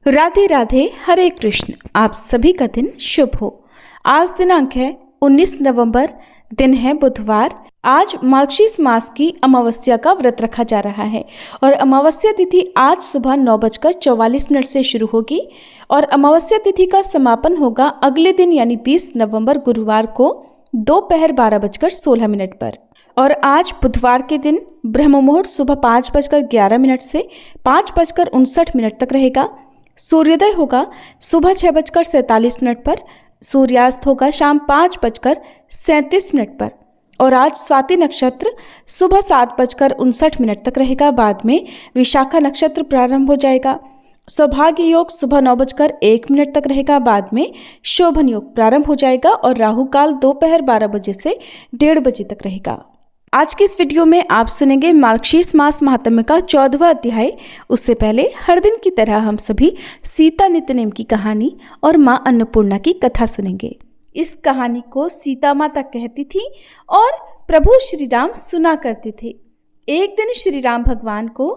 राधे राधे, हरे कृष्ण। आप सभी का दिन शुभ हो। आज दिनांक है 19 नवंबर, दिन है बुधवार। आज मार्गशीर्ष मास की अमावस्या का व्रत रखा जा रहा है और अमावस्या तिथि आज सुबह 9:44 से शुरू होगी और अमावस्या तिथि का समापन होगा अगले दिन यानी 20 नवंबर गुरुवार को दोपहर 12:16 पर। और आज बुधवार के दिन ब्रह्म मुहूर्त सुबह 5:11 से 5:59 तक रहेगा। सूर्योदय होगा सुबह 6:47 पर, सूर्यास्त होगा शाम 5:37 पर। और आज स्वाति नक्षत्र सुबह 7:59 तक रहेगा। बाद में विशाखा नक्षत्र प्रारंभ हो जाएगा। सौभाग्य योग सुबह 9:01 तक रहेगा। बाद में शोभन योग प्रारंभ हो जाएगा और राहु काल दोपहर 12 से 1:30 तक रहेगा। आज की इस वीडियो में आप सुनेंगे मार्गशीर्ष मास महात्म्य का 14वां अध्याय। उससे पहले हर दिन की तरह हम सभी सीता नित्यनेम की कहानी और मां अन्नपूर्णा की कथा सुनेंगे। इस कहानी को सीता माता कहती थी और प्रभु श्री राम सुना करते थे। एक दिन श्री राम भगवान को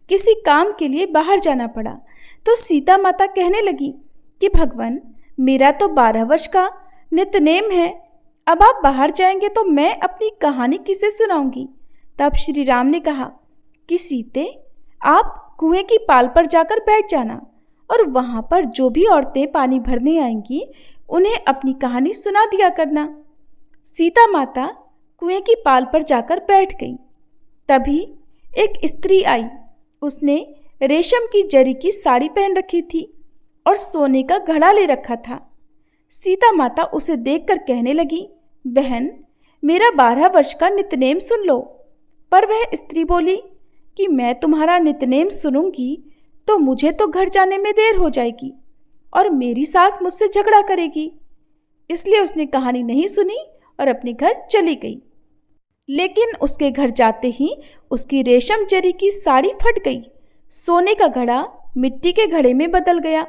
किसी काम के लिए बाहर जाना पड़ा तो सीता माता कहने लगी कि भगवान, मेरा तो 12 वर्ष का नित्यनेम है, अब आप बाहर जाएंगे तो मैं अपनी कहानी किसे सुनाऊंगी। तब श्री राम ने कहा कि सीते, आप कुएं की पाल पर जाकर बैठ जाना और वहां पर जो भी औरतें पानी भरने आएंगी उन्हें अपनी कहानी सुना दिया करना। सीता माता कुएं की पाल पर जाकर बैठ गई। तभी एक स्त्री आई। उसने रेशम की जरी की साड़ी पहन रखी थी और सोने का घड़ा ले रखा था। सीता माता उसे देखकर कहने लगी, बहन, मेरा 12 वर्ष का नित्यनेम सुन लो। पर वह स्त्री बोली कि मैं तुम्हारा नित्यनेम सुनूंगी तो मुझे तो घर जाने में देर हो जाएगी और मेरी सास मुझसे झगड़ा करेगी। इसलिए उसने कहानी नहीं सुनी और अपने घर चली गई। लेकिन उसके घर जाते ही उसकी रेशम जरी की साड़ी फट गई। सोने का घड़ा मिट्टी के घड़े में बदल गया।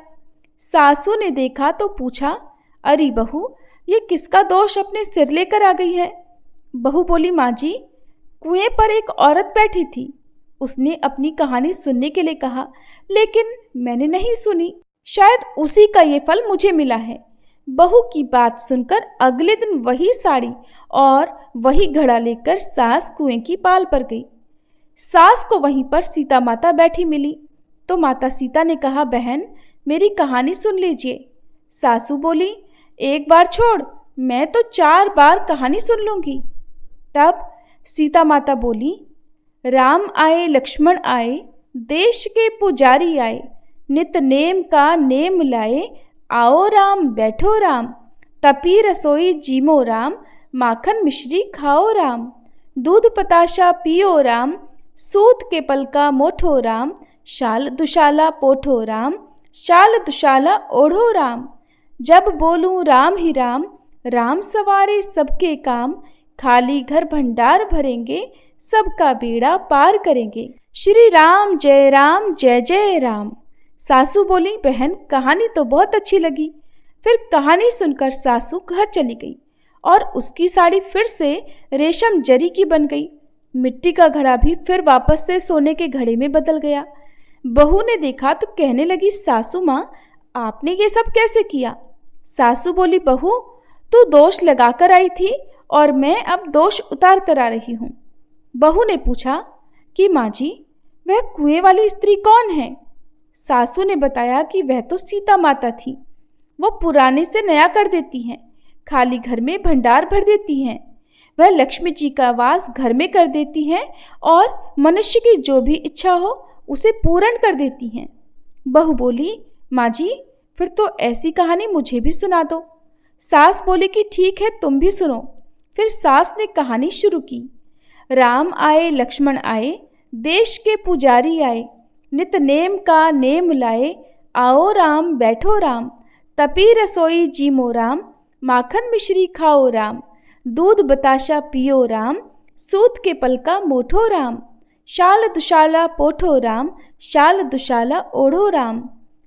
सासू ने देखा तो पूछा, अरे बहू, ये किसका दोष अपने सिर लेकर आ गई है। बहू बोली, माँ जी, कुएं पर एक औरत बैठी थी। उसने अपनी कहानी सुनने के लिए कहा, लेकिन मैंने नहीं सुनी। शायद उसी का ये फल मुझे मिला है। बहू की बात सुनकर अगले दिन वही साड़ी और वही घड़ा लेकर सास कुएं की पाल पर गई। सास को वहीं पर सीता माता बैठी मिली तो माता सीता ने कहा, बहन, मेरी कहानी सुन लीजिए। सासू बोली, एक बार छोड़, मैं तो 4 बार कहानी सुन लूंगी। तब सीता माता बोली, राम आए लक्ष्मण आए, देश के पुजारी आए, नित नेम का नेम लाए, आओ राम बैठो राम, तपी रसोई जीमो राम, माखन मिश्री खाओ राम, दूध पताशा पियो राम, सूत के पलका मोठो राम, शाल दुशाला पोठो राम, शाल दुशाला ओढ़ो राम, जब बोलूं राम ही राम, राम सवारे सबके काम, खाली घर भंडार भरेंगे, सबका बेड़ा पार करेंगे, श्री राम जय जय राम। सासू बोली, बहन, कहानी तो बहुत अच्छी लगी। फिर कहानी सुनकर सासू घर चली गई और उसकी साड़ी फिर से रेशम जरी की बन गई। मिट्टी का घड़ा भी फिर वापस से सोने के घड़े में बदल गया। बहू ने देखा तो कहने लगी, सासू माँ, आपने ये सब कैसे किया। सासू बोली, बहू, तू दोष लगाकर आई थी और मैं अब दोष उतार कर आ रही हूँ। बहू ने पूछा कि माँ जी, वह कुएं वाली स्त्री कौन है। सासू ने बताया कि वह तो सीता माता थी। वो पुराने से नया कर देती हैं, खाली घर में भंडार भर देती हैं। वह लक्ष्मी जी का वास घर में कर देती हैं और मनुष्य की जो भी इच्छा हो उसे पूर्ण कर देती हैं। बहू बोली, माँ जी, फिर तो ऐसी कहानी मुझे भी सुना दो। सास बोली कि ठीक है, तुम भी सुनो। फिर सास ने कहानी शुरू की। राम आए लक्ष्मण आए, देश के पुजारी आए, नित नेम का नेम लाए, आओ राम बैठो राम, तपी रसोई जीमो राम, माखन मिश्री खाओ राम, दूध बताशा पियो राम, सूत के पलका मोठो राम, शाल दुशाला पोठो राम, शाल दुशाला ओढ़ो राम,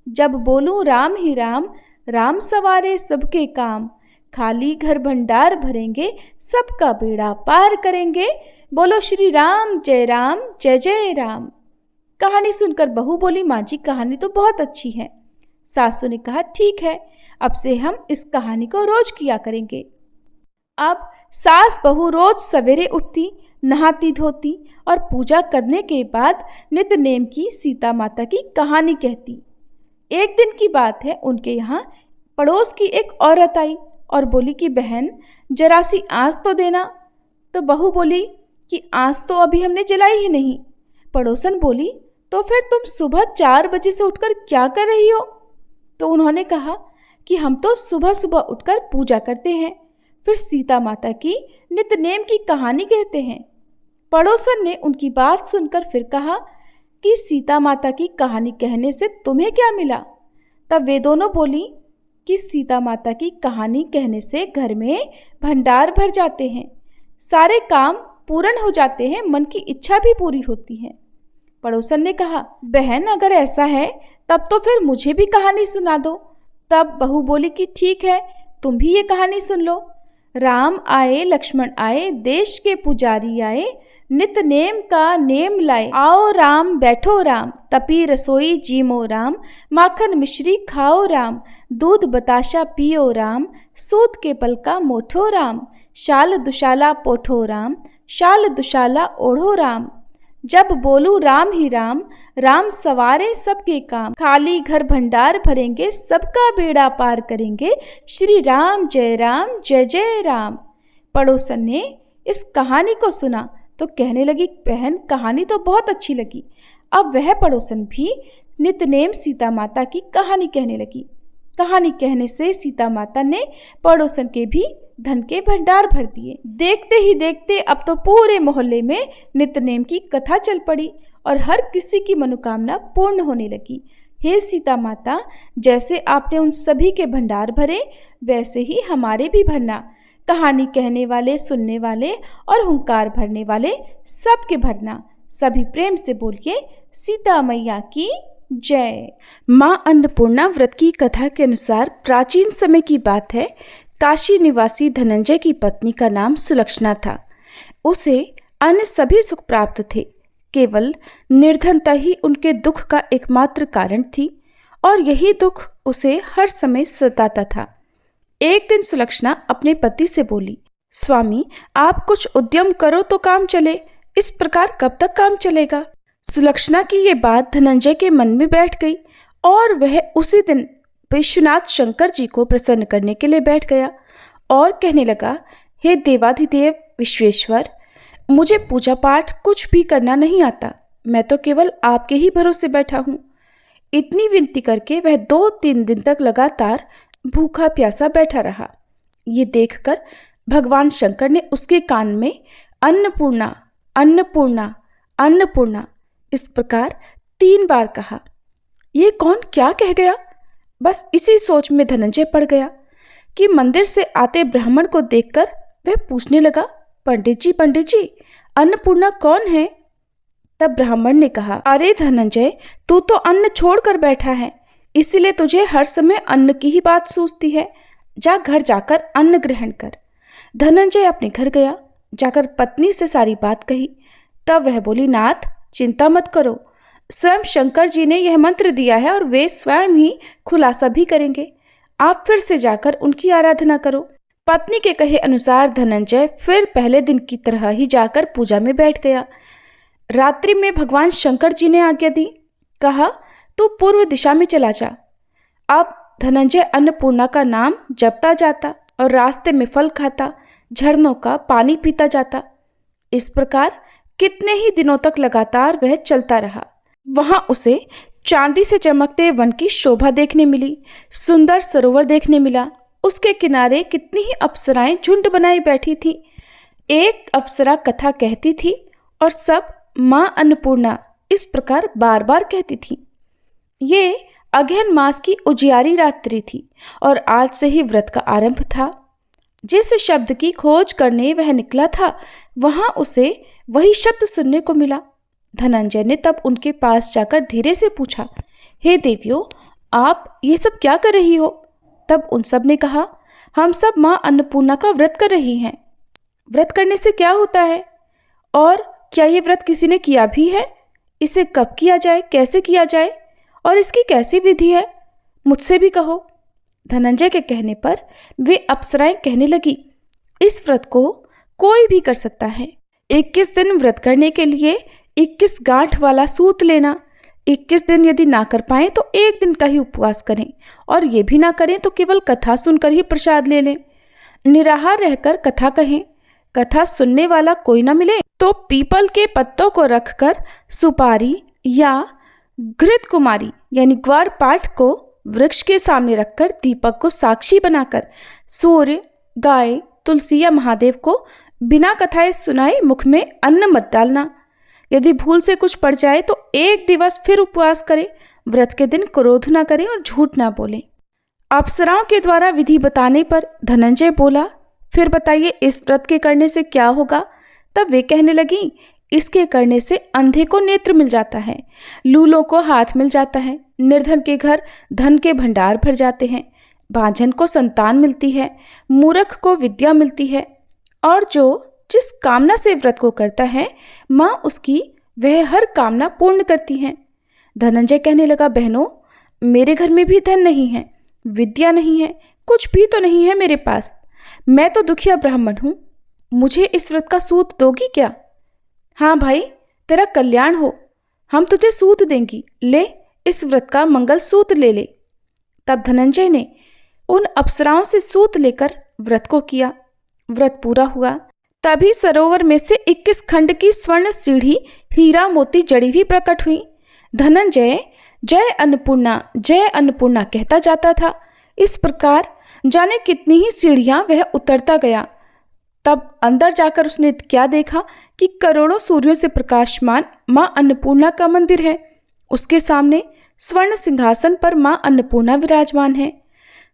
जब बोलूं राम ही राम, राम सवारे सबके काम, खाली घर भंडार भरेंगे, सबका बेड़ा पार करेंगे, बोलो श्री राम जय जय राम। कहानी सुनकर बहू बोली, माँ जी, कहानी तो बहुत अच्छी है। सासू ने कहा, ठीक है, अब से हम इस कहानी को रोज किया करेंगे। अब सास बहू रोज सवेरे उठती, नहाती धोती और पूजा करने के बाद नित्य नेम की सीता माता की कहानी कहती। एक दिन की बात है, उनके यहाँ पड़ोस की एक औरत आई और बोली कि बहन जरा सी आँच तो देना। तो बहू बोली कि आँच तो अभी हमने जलाई ही नहीं। पड़ोसन बोली, तो फिर तुम सुबह 4 बजे से उठकर क्या कर रही हो? तो उन्होंने कहा कि हम तो सुबह सुबह उठकर पूजा करते हैं, फिर सीता माता की नित्य नेम की कहानी कहते हैं। पड़ोसन ने उनकी बात सुनकर फिर कहा कि सीता माता की कहानी कहने से तुम्हें क्या मिला? तब वे दोनों बोली कि सीता माता की कहानी कहने से घर में भंडार भर जाते हैं, सारे काम पूर्ण हो जाते हैं, मन की इच्छा भी पूरी होती है। पड़ोसन ने कहा, बहन अगर ऐसा है तब तो फिर मुझे भी कहानी सुना दो। तब बहू बोली कि ठीक है, तुम भी ये कहानी सुन लो। राम आए लक्ष्मण आए, देश के पुजारी आए, नित नेम का नेम लाए। आओ राम बैठो राम, तपी रसोई जीमो राम, माखन मिश्री खाओ राम, दूध बताशा पियो राम, सूत के पलका मोठो राम, शाल दुशाला पोठो राम, शाल दुशाला ओढ़ो राम। जब बोलू राम ही राम, राम सवारे सबके काम, खाली घर भंडार भरेंगे, सबका बेड़ा पार करेंगे, श्री राम जय जय राम। पड़ोसन ने इस कहानी को सुना तो कहने लगी, बहन कहानी तो बहुत अच्छी लगी। अब वह पड़ोसन भी नित्यनेम सीता माता की कहानी कहने लगी। कहानी कहने से सीता माता ने पड़ोसन के भी धन के भंडार भर दिए। देखते ही देखते अब तो पूरे मोहल्ले में नित्यनेम की कथा चल पड़ी और हर किसी की मनोकामना पूर्ण होने लगी। हे सीता माता, जैसे आपने उन सभी के भंडार भरे, वैसे ही हमारे भी भरना। कहानी कहने वाले, सुनने वाले और हुंकार भरने वाले सबके भरना। सभी प्रेम से बोलिए, सीता मैया की जय। माँ अन्नपूर्णा व्रत की कथा के अनुसार प्राचीन समय की बात है। काशी निवासी धनंजय की पत्नी का नाम सुलक्षणा था। उसे अन्य सभी सुख प्राप्त थे, केवल निर्धनता ही उनके दुख का एकमात्र कारण थी और यही दुख उसे हर समय सताता था। एक दिन सुलक्षणा अपने पति से बोली, स्वामी आप कुछ उद्यम करो तो काम चले, इस प्रकार कब तक काम चलेगा? सुलक्षणा की ये बात धनंजय के मन में बैठ गई और वह उसी दिन विश्वनाथ शंकर जी को प्रसन्न करने के लिए बैठ गया और कहने लगा, हे देवाधिदेव विश्वेश्वर, मुझे पूजा पाठ कुछ भी करना नहीं आता, मैं तो केवल आपके ही भरोसे बैठा हूँ। इतनी विनती करके वह 2-3 दिन तक लगातार भूखा प्यासा बैठा रहा। ये देखकर भगवान शंकर ने उसके कान में अन्नपूर्णा अन्नपूर्णा अन्नपूर्णा इस प्रकार 3 बार कहा। ये कौन क्या कह गया? बस इसी सोच में धनंजय पड़ गया कि मंदिर से आते ब्राह्मण को देखकर वह पूछने लगा, पंडित जी अन्नपूर्णा कौन है? तब ब्राह्मण ने कहा, अरे धनंजय, तू तो अन्न छोड़कर बैठा है, इसलिए तुझे हर समय अन्न की ही बात सूझती है। जा घर जाकर अन्न ग्रहण कर। धनंजय अपने घर गया, जाकर पत्नी से सारी बात कही। तब वह बोली, नाथ चिंता मत करो, स्वयं शंकर जी ने यह मंत्र दिया है और वे स्वयं ही खुलासा भी करेंगे। आप फिर से जाकर उनकी आराधना करो। पत्नी के कहे अनुसार धनंजय फिर पहले दिन की तरह ही जाकर पूजा में बैठ गया। रात्रि में भगवान शंकर जी ने आज्ञा दी, कहा तू पूर्व दिशा में चला जा। अब धनंजय अन्नपूर्णा का नाम जपता जाता और रास्ते में फल खाता, झरनों का पानी पीता जाता। इस प्रकार कितने ही दिनों तक लगातार वह चलता रहा। वहां उसे चांदी से चमकते वन की शोभा देखने मिली, सुंदर सरोवर देखने मिला। उसके किनारे कितनी ही अप्सराएं झुंड बनाई बैठी थी। एक अप्सरा कथा कहती थी और सब माँ अन्नपूर्णा इस प्रकार बार बार कहती थी। ये अगहन मास की उजियारी रात्रि थी और आज से ही व्रत का आरंभ था। जिस शब्द की खोज करने वह निकला था, वहां उसे वही शब्द सुनने को मिला। धनंजय ने तब उनके पास जाकर धीरे से पूछा, हे देवियों, आप ये सब क्या कर रही हो? तब उन सब ने कहा, हम सब माँ अन्नपूर्णा का व्रत कर रही हैं। व्रत करने से क्या होता है और क्या ये व्रत किसी ने किया भी है? इसे कब किया जाए, कैसे किया जाए और इसकी कैसी विधि है? मुझसे भी कहो। धनंजय के कहने पर वे अप्सराएं कहने लगी, इस व्रत को कोई भी कर सकता है। 21 दिन व्रत करने के लिए 21 गांठ वाला सूत लेना। 21 दिन यदि ना कर पाएं तो 1 दिन का ही उपवास करें, और ये भी ना करें तो केवल कथा सुनकर ही प्रसाद ले लें। निराहार रहकर कथा कहें। कथा सुनने वाला कोई ना मिले तो पीपल के पत्तों को रखकर सुपारी या घृत कुमारी यानी ग्वार पाठ को वृक्ष के सामने रखकर दीपक को साक्षी बनाकर सूर्य, गाय, तुलसी या महादेव को बिना कथाएं सुनाए मुख में अन्न मत डालना। यदि भूल से कुछ पड़ जाए तो 1 दिवस फिर उपवास करें। व्रत के दिन क्रोध ना करें और झूठ ना बोलें। अप्सराओं के द्वारा विधि बताने पर धनंजय बोला, फिर बताइए इस व्रत के करने से क्या होगा। तब वे कहने लगी, इसके करने से अंधे को नेत्र मिल जाता है, लूलों को हाथ मिल जाता है, निर्धन के घर धन के भंडार भर जाते हैं, बांझन को संतान मिलती है, मूर्ख को विद्या मिलती है, और जो जिस कामना से व्रत को करता है माँ उसकी वह हर कामना पूर्ण करती है। धनंजय कहने लगा, बहनों, मेरे घर में भी धन नहीं है, विद्या नहीं है, कुछ भी तो नहीं है मेरे पास। मैं तो दुखिया ब्राह्मण हूँ, मुझे इस व्रत का सूत दोगी क्या? हाँ भाई, तेरा कल्याण हो, हम तुझे सूत देंगी, ले इस व्रत का मंगल सूत ले ले। तब धनंजय ने उन अप्सराओं से सूत लेकर व्रत को किया। व्रत पूरा हुआ। तभी सरोवर में से 21 खंड की स्वर्ण सीढ़ी हीरा मोती जड़ी हुई प्रकट हुई। धनंजय जय अन्नपूर्णा कहता जाता था। इस प्रकार जाने कितनी ही सीढ़ियां वह उतरता गया। तब अंदर जाकर उसने क्या देखा कि करोड़ों सूर्यों से प्रकाशमान माँ अन्नपूर्णा का मंदिर है। उसके सामने स्वर्ण सिंहासन पर माँ अन्नपूर्णा विराजमान है।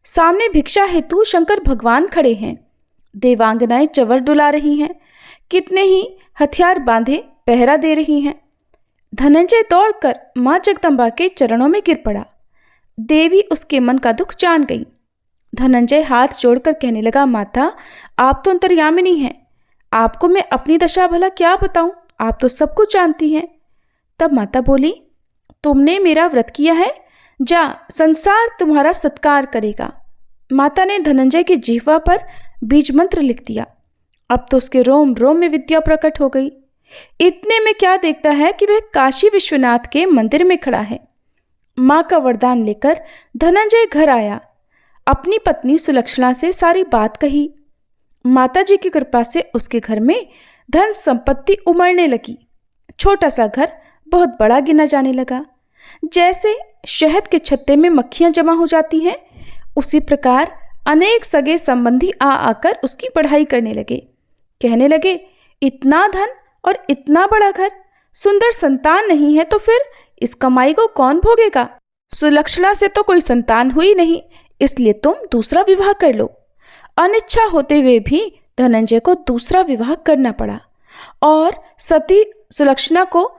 सामने भिक्षा हेतु शंकर भगवान खड़े हैं। देवांगनाएं चवर डुला रही हैं। कितने ही हथियार बांधे पहरा दे रही हैं। धनंजय दौड़कर माँ जगदम्बा के चरणों में गिर पड़ा। देवी उसके मन का दुख जान गई। धनंजय हाथ जोड़कर कहने लगा, माता, आप तो अंतर्यामिनी हैं, आपको मैं अपनी दशा भला क्या बताऊं, आप तो सब कुछ जानती हैं। तब माता बोली, तुमने मेरा व्रत किया है, जा संसार तुम्हारा सत्कार करेगा। माता ने धनंजय की जिह्वा पर बीज मंत्र लिख दिया। अब तो उसके रोम रोम में विद्या प्रकट हो गई। इतने में क्या देखता है कि वह काशी विश्वनाथ के मंदिर में खड़ा है। माँ का वरदान लेकर धनंजय घर आया। अपनी पत्नी सुलक्षणा से सारी बात कही। माता जी की कृपा से उसके घर में धन संपत्ति उमड़ने लगी। छोटा सा घर बहुत बड़ा गिना जाने लगा। जैसे शहद के छत्ते में मक्खियां जमा हो जाती हैं, उसी प्रकार अनेक सगे संबंधी आकर उसकी पढ़ाई करने लगे। कहने लगे, इतना धन और इतना बड़ा घर, सुंदर संतान नहीं है तो फिर इस कमाई को कौन भोगेगा? सुलक्षणा से तो कोई संतान हुई नहीं, इसलिए तुम दूसरा विवाह कर लो। अनिच्छा होते हुए भी धनंजय को दूसरा विवाह करना पड़ा और सती सुलक्षणा को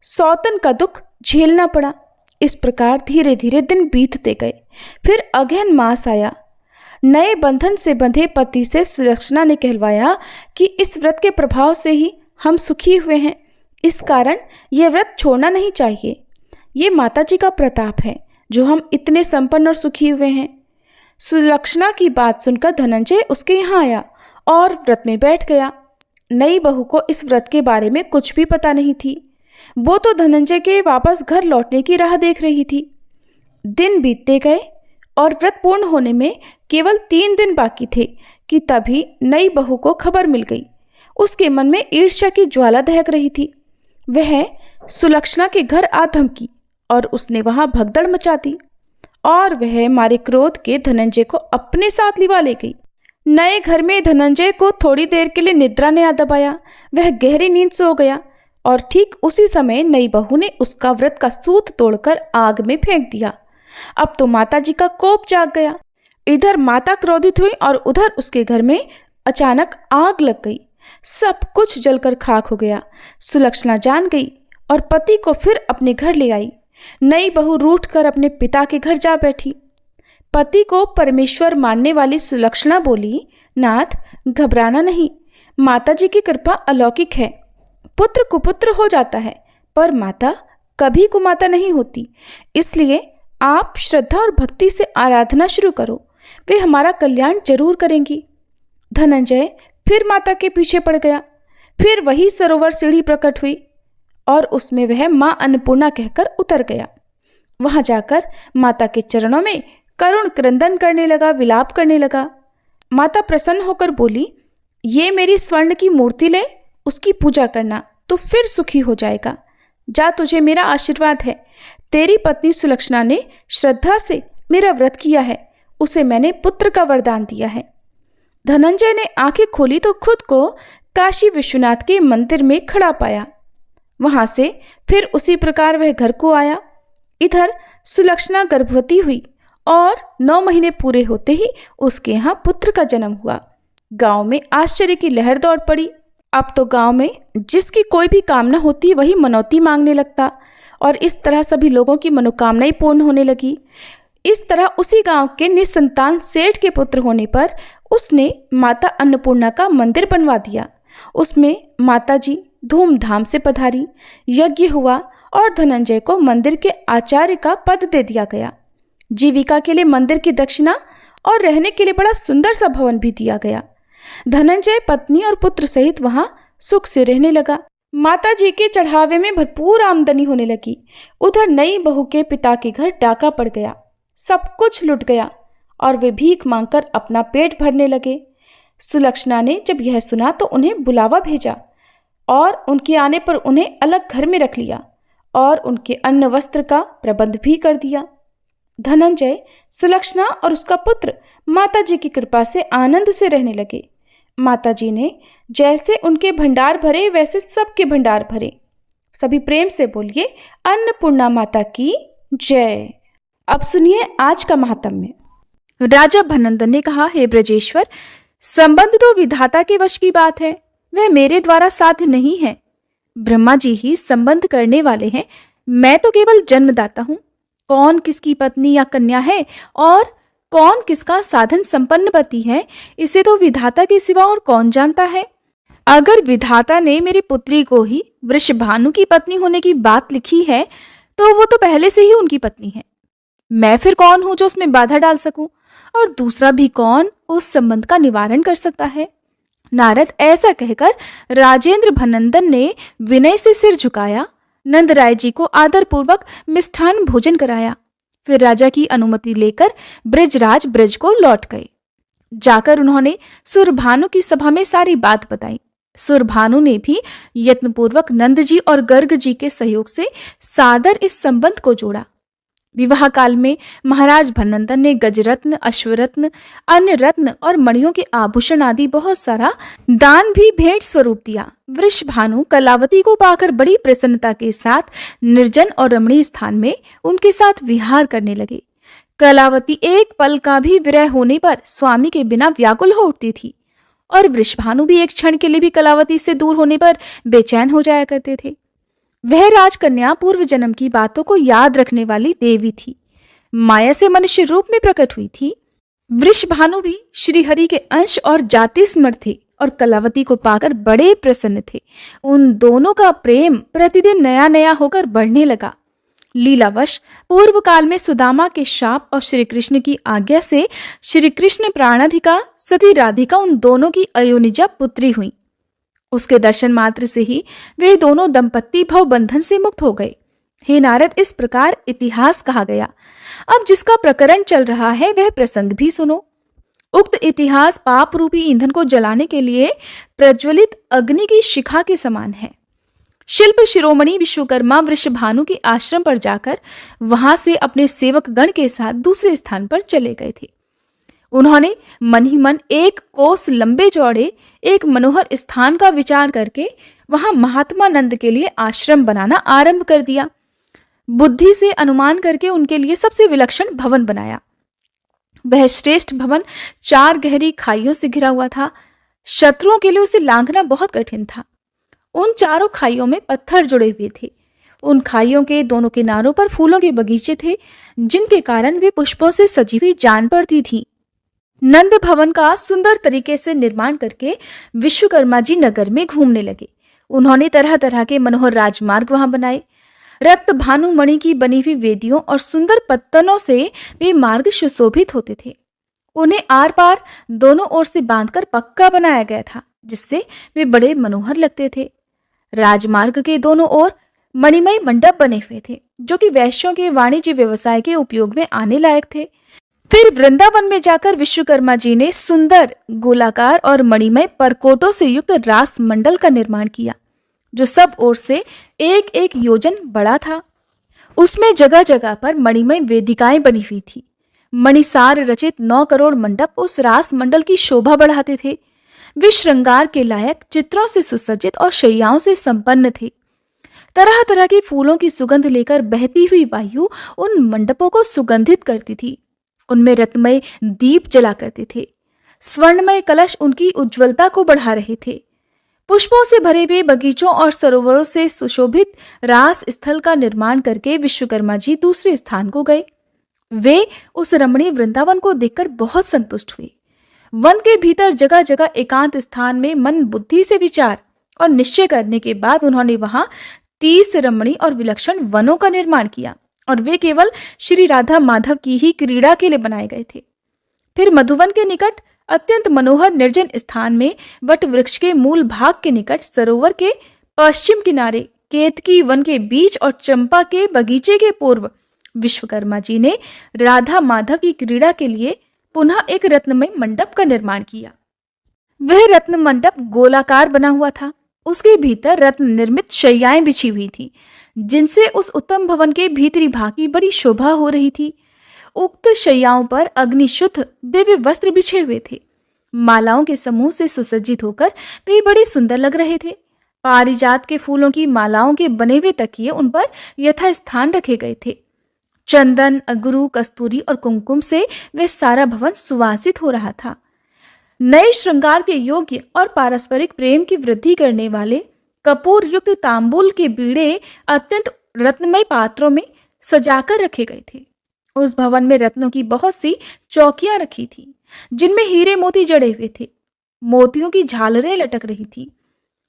सौतन का दुख झेलना पड़ा। इस प्रकार धीरे धीरे दिन बीतते गए। फिर अगहन मास आया। नए बंधन से बंधे पति से सुलक्षणा ने कहलवाया कि इस व्रत के प्रभाव से ही हम सुखी हुए हैं, इस कारण यह व्रत छोड़ना नहीं चाहिए। ये माता जी का प्रताप है जो हम इतने संपन्न और सुखी हुए हैं। सुलक्षणा की बात सुनकर धनंजय उसके यहाँ आया और व्रत में बैठ गया। नई बहू को इस व्रत के बारे में कुछ भी पता नहीं थी। वो तो धनंजय के वापस घर लौटने की राह देख रही थी। दिन बीतते गए और व्रत पूर्ण होने में केवल 3 दिन बाकी थे कि तभी नई बहू को खबर मिल गई। उसके मन में ईर्ष्या की ज्वाला दहक रही थी। वह सुलक्षणा के घर आ धमकी और उसने वहां भगदड़ मचा दी और वह मारे क्रोध के धनंजय को अपने साथ लिवा ले गई। नए घर में धनंजय को थोड़ी देर के लिए निद्रा ने आ दबाया। वह गहरी नींद सो गया और ठीक उसी समय नई बहू ने उसका व्रत का सूत तोड़कर आग में फेंक दिया। अब तो माता जी का कोप जाग गया। इधर माता क्रोधित हुई और उधर उसके घर में अचानक आग लग गई। सब कुछ जलकर खाक हो गया। सुलक्षणा जान गई और पति को फिर अपने घर ले आई। नई बहू रूठ कर अपने पिता के घर जा बैठी। पति को परमेश्वर मानने वाली सुलक्षणा बोली, नाथ, घबराना नहीं, माता जी की कृपा अलौकिक है। पुत्र कुपुत्र हो जाता है पर माता कभी कुमाता नहीं होती, इसलिए आप श्रद्धा और भक्ति से आराधना शुरू करो, वे हमारा कल्याण जरूर करेंगी। धनंजय फिर माता के पीछे पड़ गया। फिर वही सरोवर सीढ़ी प्रकट हुई और उसमें वह माँ अन्नपूर्णा कहकर उतर गया। वहां जाकर माता के चरणों में करुण क्रंदन करने लगा, विलाप करने लगा। माता प्रसन्न होकर बोली, ये मेरी स्वर्ण की मूर्ति ले, उसकी पूजा करना तो फिर सुखी हो जाएगा। जा, तुझे मेरा आशीर्वाद है। तेरी पत्नी सुलक्षणा ने श्रद्धा से मेरा व्रत किया है, उसे मैंने पुत्र का वरदान दिया है। धनंजय ने आंखें खोली तो खुद को काशी विश्वनाथ के मंदिर में खड़ा पाया। वहां से फिर उसी प्रकार वह घर को आया। इधर सुलक्षणा गर्भवती हुई और 9 महीने पूरे होते ही उसके यहाँ पुत्र का जन्म हुआ। गांव में आश्चर्य की लहर दौड़ पड़ी। अब तो गांव में जिसकी कोई भी कामना होती वही मनौती मांगने लगता और इस तरह सभी लोगों की मनोकामनाएं पूर्ण होने लगी। इस तरह उसी गांव के निसंतान सेठ के पुत्र होने पर उसने माता अन्नपूर्णा का मंदिर बनवा दिया। उसमें माता जी धूमधाम से पधारी, यज्ञ हुआ और धनंजय को मंदिर के आचार्य का पद दे दिया गया। जीविका के लिए मंदिर की दक्षिणा और रहने के लिए बड़ा सुंदर सा भवन भी दिया गया। धनंजय पत्नी और पुत्र सहित वहां सुख से रहने लगा। माता जी के चढ़ावे में भरपूर आमदनी होने लगी। उधर नई बहू के पिता के घर डाका पड़ गया, सब कुछ लुट गया और वे भीख मांगकर अपना पेट भरने लगे। सुलक्षणा ने जब यह सुना तो उन्हें बुलावा भेजा और उनके आने पर उन्हें अलग घर में रख लिया और उनके अन्न वस्त्र का प्रबंध भी कर दिया। धनंजय, सुलक्षणा और उसका पुत्र माता जी की कृपा से आनंद से रहने लगे। माता जी ने जैसे उनके भंडार भरे वैसे सबके भंडार भरे। सभी प्रेम से बोलिए, अन्नपूर्णा माता की जय। अब सुनिए आज का महात्म्य। राजा भनंदन ने कहा, हे ब्रजेश्वर, संबंध तो विधाता के वश की बात है, वह मेरे द्वारा साध्य नहीं है। ब्रह्मा जी ही संबंध करने वाले हैं, मैं तो केवल जन्मदाता हूँ। कौन किसकी पत्नी या कन्या है और कौन किसका साधन संपन्न पति है, इसे तो विधाता के सिवा और कौन जानता है। अगर विधाता ने मेरी पुत्री को ही वृषभानु की पत्नी होने की बात लिखी है तो वो तो पहले से ही उनकी पत्नी है। मैं फिर कौन हूं जो उसमें बाधा डाल सकूं, और दूसरा भी कौन उस संबंध का निवारण कर सकता है। नारद ऐसा कहकर राजेंद्र भनंदन ने विनय से सिर झुकाया, नंदराय जी को आदरपूर्वक मिष्ठान भोजन कराया। फिर राजा की अनुमति लेकर ब्रजराज ब्रज को लौट गए। जाकर उन्होंने सुरभानु की सभा में सारी बात बताई। सुरभानु ने भी यत्नपूर्वक नंद जी और गर्ग जी के सहयोग से सादर इस संबंध को जोड़ा। विवाह काल में महाराज भनंदन ने गजरत्न, अश्वरत्न, अन्य रत्न और मणियों के आभूषण आदि बहुत सारा दान भी भेंट स्वरूप दिया। वृषभानु कलावती को पाकर बड़ी प्रसन्नता के साथ निर्जन और रमणीय स्थान में उनके साथ विहार करने लगे। कलावती एक पल का भी विरह होने पर स्वामी के बिना व्याकुल हो उठती थी और वृषभानु भी एक क्षण के लिए भी कलावती से दूर होने पर बेचैन हो जाया करते थे। वह राजकन्या पूर्व जन्म की बातों को याद रखने वाली देवी थी, माया से मनुष्य रूप में प्रकट हुई थी। वृषभानु भी श्रीहरि के अंश और जाति स्मर थे और कलावती को पाकर बड़े प्रसन्न थे। उन दोनों का प्रेम प्रतिदिन नया नया होकर बढ़ने लगा। लीलावश पूर्व काल में सुदामा के शाप और श्री कृष्ण की आज्ञा से श्री कृष्ण प्राणाधिका सती राधिका उन दोनों की अयोनिजा पुत्री हुई। उसके दर्शन मात्र से ही वे दोनों दंपत्ति भव बंधन से मुक्त हो गए। हे नारद, इस प्रकार इतिहास कहा गया। अब जिसका प्रकरण चल रहा है वह प्रसंग भी सुनो। उक्त इतिहास पाप रूपी ईंधन को जलाने के लिए प्रज्वलित अग्नि की शिखा के समान है। शिल्प शिरोमणि विश्वकर्मा वृषभानु के आश्रम पर जाकर वहां से अपने सेवक गण के साथ दूसरे स्थान पर चले गए थे। उन्होंने मन ही मन 1 कोस लंबे चौड़े एक मनोहर स्थान का विचार करके वहां महात्मा नंद के लिए आश्रम बनाना आरंभ कर दिया। बुद्धि से अनुमान करके उनके लिए सबसे विलक्षण भवन बनाया। वह श्रेष्ठ भवन 4 गहरी खाइयों से घिरा हुआ था। शत्रुओं के लिए उसे लांघना बहुत कठिन था। उन चारों खाइयों में पत्थर जुड़े हुए थे। उन खाइयों के दोनों किनारों पर फूलों के बगीचे थे, जिनके कारण वे पुष्पों से सजी हुई जान पड़ती थी। नंद भवन का सुंदर तरीके से निर्माण करके विश्वकर्मा जी नगर में घूमने लगे। उन्होंने तरह तरह के मनोहर राजमार्ग वहां बनाए। रक्त भानुमणि की बनी हुई वेदियों और सुंदर पत्तनों से वे मार्ग सुशोभित होते थे। उन्हें आर पार दोनों ओर से बांधकर पक्का बनाया गया था, जिससे वे बड़े मनोहर लगते थे। राजमार्ग के दोनों ओर मणिमय मंडप बने हुए थे, जो कि वैश्यों के वाणिज्य व्यवसाय के उपयोग में आने लायक थे। फिर वृंदावन में जाकर विश्वकर्मा जी ने सुंदर गोलाकार और मणिमय परकोटों से युक्त रास मंडल का निर्माण किया, जो सब ओर से एक एक योजन बड़ा था। उसमें जगह जगह पर मणिमय वेदिकाएं बनी हुई थी। मणिसार रचित 9 करोड़ मंडप उस रास मंडल की शोभा बढ़ाते थे। वे श्रृंगार के लायक चित्रों से सुसज्जित और शैयाओं से संपन्न थे। तरह तरह के फूलों की सुगंध लेकर बहती हुई वायु उन मंडपों को सुगंधित करती थी। उनमें रत्नमय दीप जला करते थे। स्वर्णमय कलश उनकी उज्ज्वलता को बढ़ा रहे थे। पुष्पों से भरे हुए बगीचों और सरोवरों से सुशोभित रास स्थल का निर्माण करके विश्वकर्मा जी दूसरे स्थान को गए। वे उस रमणीय वृंदावन को देखकर बहुत संतुष्ट हुए। वन के भीतर जगह जगह एकांत स्थान में मन बुद्धि से विचार और निश्चय करने के बाद उन्होंने वहां 30 रमणीय और विलक्षण वनों का निर्माण किया, और वे केवल श्री राधा माधव की ही क्रीड़ा के लिए बनाए गए थे। फिर मधुवन के निकट अत्यंत मनोहर निर्जन स्थान में वट वृक्ष के मूल भाग के निकट सरोवर के पश्चिम किनारे केतकी वन के बीच और चंपा के बगीचे के पूर्व विश्वकर्मा जी ने राधा माधव की क्रीड़ा के लिए पुनः एक रत्नमय मंडप का निर्माण किया। वह रत्न मंडप गोलाकार बना हुआ था। उसके भीतर रत्न निर्मित शैयाएं बिछी हुई थी, जिनसे उस उत्तम भवन के भीतरी भाग की बड़ी शोभा हो रही थी। उक्त शैयाओं पर अग्निशुद्ध दिव्य वस्त्र बिछे हुए थे। मालाओं के समूह से सुसज्जित होकर वे बड़े सुंदर लग रहे थे। पारिजात के फूलों की मालाओं के बने हुए तकिए उन पर यथास्थान रखे गए थे। चंदन, अगरू, कस्तूरी और कुमकुम से वे सारा भवन सुवासित हो रहा था। नए श्रृंगार के योग्य और पारस्परिक प्रेम की वृद्धि करने वाले कपूर युक्त तांबूल के बीड़े अत्यंत रत्नमय पात्रों में सजाकर रखे गए थे। उस भवन में रत्नों की बहुत सी चौकियां रखी थी, जिनमें हीरे मोती जड़े हुए थे। मोतियों की झालरें लटक रही थी।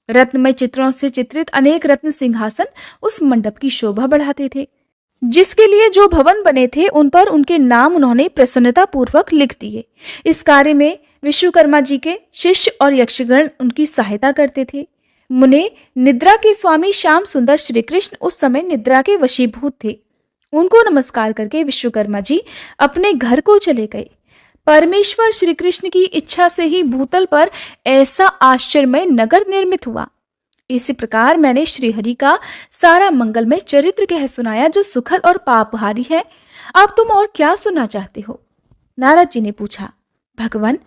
रत्नमय चित्रों से चित्रित अनेक रत्न सिंहासन उस मंडप की शोभा बढ़ाते थे। जिसके लिए जो भवन बने थे उन पर उनके नाम उन्होंने प्रसन्नता पूर्वक लिख दिए। इस कार्य में विश्वकर्मा जी के शिष्य और यक्षगण उनकी सहायता करते थे। मुने निद्रा के स्वामी श्याम सुंदर श्री कृष्ण उस समय निद्रा के वशीभूत थे। उनको नमस्कार करके विश्वकर्मा जी अपने घर को चले गए। परमेश्वर श्री कृष्ण की इच्छा से ही भूतल पर ऐसा आश्चर्यमय नगर निर्मित हुआ। इसी प्रकार मैंने श्रीहरि का सारा मंगलमय चरित्र कह सुनाया, जो सुखद और पापहारी है। अब तुम और क्या सुनना चाहते हो? नारद जी ने पूछा। भगवान,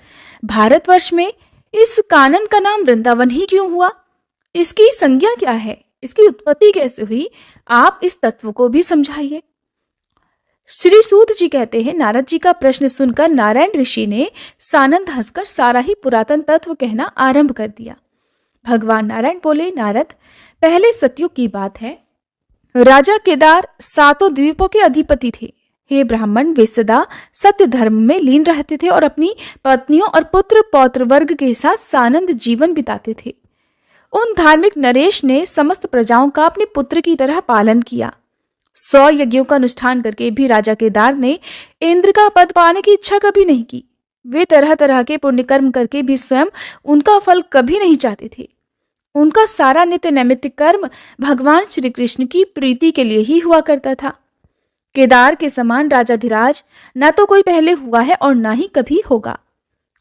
भारतवर्ष में इस कानन का नाम वृंदावन ही क्यों हुआ? इसकी संज्ञा क्या है? इसकी उत्पत्ति कैसे हुई? आप इस तत्व को भी समझाइए। श्री सूत जी कहते हैं, नारद जी का प्रश्न सुनकर नारायण ऋषि ने सानंद हंसकर सारा ही पुरातन तत्व कहना आरंभ कर दिया। भगवान नारायण बोले, नारद, पहले सतयुग की बात है। राजा केदार 7 द्वीपों के अधिपति थे। हे ब्राह्मण, वे सदा सत्य धर्म में लीन रहते थे और अपनी पत्नियों और पुत्र पौत्र वर्ग के साथ सानंद जीवन बिताते थे। उन धार्मिक नरेश ने समस्त प्रजाओं का अपने पुत्र की तरह पालन किया। 100 यज्ञों का अनुष्ठान करके भी राजा केदार ने इंद्र का पद पाने की इच्छा कभी नहीं की। वे तरह तरह के पुण्य कर्म करके भी स्वयं उनका फल कभी नहीं चाहते थे। उनका सारा नित्य नैमित्तिक कर्म भगवान श्री कृष्ण की प्रीति के लिए ही हुआ करता था। केदार के समान राजाधिराज न तो कोई पहले हुआ है और न ही कभी होगा।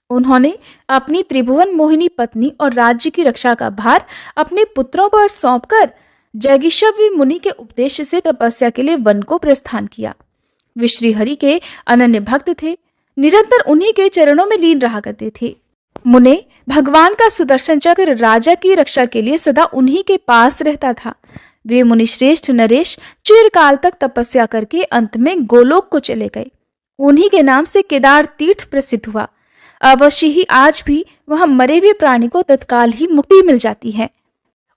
उन्होंने अपनी त्रिभुवन मोहिनी पत्नी और राज्य की रक्षा का भार अपने पुत्रों पर सौंपकर जैगिषव्य मुनि के उपदेश से तपस्या के लिए वन को प्रस्थान किया। वे श्रीहरि के अनन्य भक्त थे, निरंतर उन्हीं के चरणों में लीन रहा करते थे। मुने, भगवान का सुदर्शन चक्र राजा की रक्षा के लिए सदा उन्हीं के पास रहता था। वे मुनिश्रेष्ठ नरेश चिरकाल तक तपस्या करके अंत में गोलोक को चले गए। उन्हीं के नाम से केदार तीर्थ प्रसिद्ध हुआ। अवश्य ही आज भी वहां मरे हुए प्राणी को तत्काल ही मुक्ति मिल जाती है।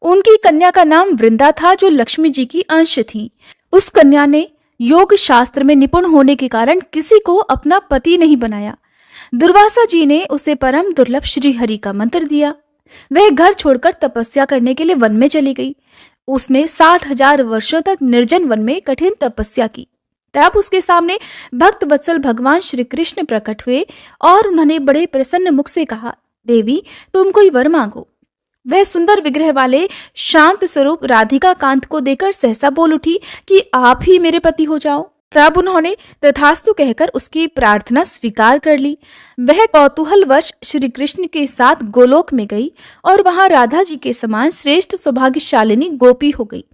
उनकी कन्या का नाम वृंदा था, जो लक्ष्मी जी की अंश थी। उस कन्या ने योग शास्त्र में निपुण होने के कारण किसी को अपना पति नहीं बनाया। दुर्वासा जी ने उसे परम दुर्लभ श्री हरि का मंत्र दिया। वह घर छोड़कर तपस्या करने के लिए वन में चली गई। उसने 60,000 वर्षों तक निर्जन वन में कठिन तपस्या की। तब उसके सामने भक्त वत्सल भगवान श्री कृष्ण प्रकट हुए और उन्होंने बड़े प्रसन्न मुख से कहा, देवी तुम कोई वर मांगो। वह सुंदर विग्रह वाले शांत स्वरूप राधिका कांत को देखकर सहसा बोल उठी कि आप ही मेरे पति हो जाओ। तब उन्होंने तथास्तु कहकर उसकी प्रार्थना स्वीकार कर ली। वह कौतूहलवश श्री कृष्ण के साथ गोलोक में गई और वहां राधा जी के समान श्रेष्ठ सौभाग्यशालिनी गोपी हो गई।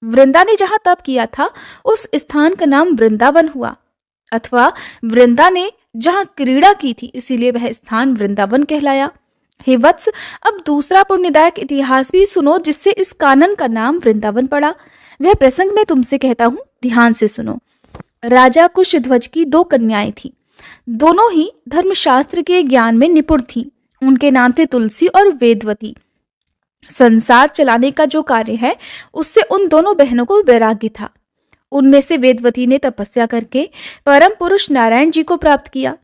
वृंदा ने जहां तप किया था उस स्थान का नाम वृंदावन हुआ, अथवा वृंदा ने जहां क्रीड़ा की थी इसीलिए वह स्थान वृंदावन कहलाया। हे वत्स, अब दूसरा पुण्यदायक इतिहास भी सुनो जिससे इस कानन का नाम वृंदावन पड़ा। वह प्रसंग मैं तुमसे कहता हूँ, ध्यान से सुनो। राजा कुशध्वज की 2 कन्याएं थीं। दोनों ही धर्मशास्त्र के ज्ञान में निपुण थीं। उनके नाम थे तुलसी और वेदवती। संसार चलाने का जो कार्य है उससे उन दोनों बहनों को वैराग्य था। उनमें से वेदवती ने तपस्या करके परम पुरुष नारायण जी को प्राप्त किया।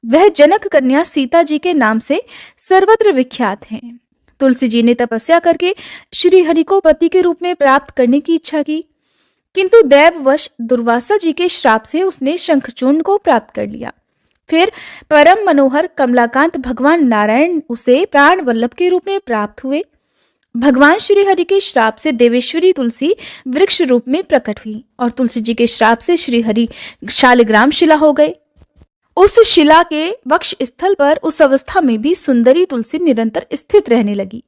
वह जनक कन्या सीता जी के नाम से सर्वत्र विख्यात हैं। तुलसी जी ने तपस्या करके श्री हरि को पति के रूप में प्राप्त करने की इच्छा की, किंतु दैववश दुर्वासा जी के श्राप से उसने शंखचूर्ण को प्राप्त कर लिया। फिर परम मनोहर कमलाकांत भगवान नारायण उसे प्राण वल्लभ के रूप में प्राप्त हुए। भगवान श्री हरि के श्राप से देवेश्वरी तुलसी वृक्ष रूप में प्रकट हुई और तुलसी जी के श्राप से श्री हरि शालिग्राम शिला हो गए। उस शिला के वक्ष स्थल पर उस अवस्था में भी सुंदरी तुलसी निरंतर स्थित रहने लगी।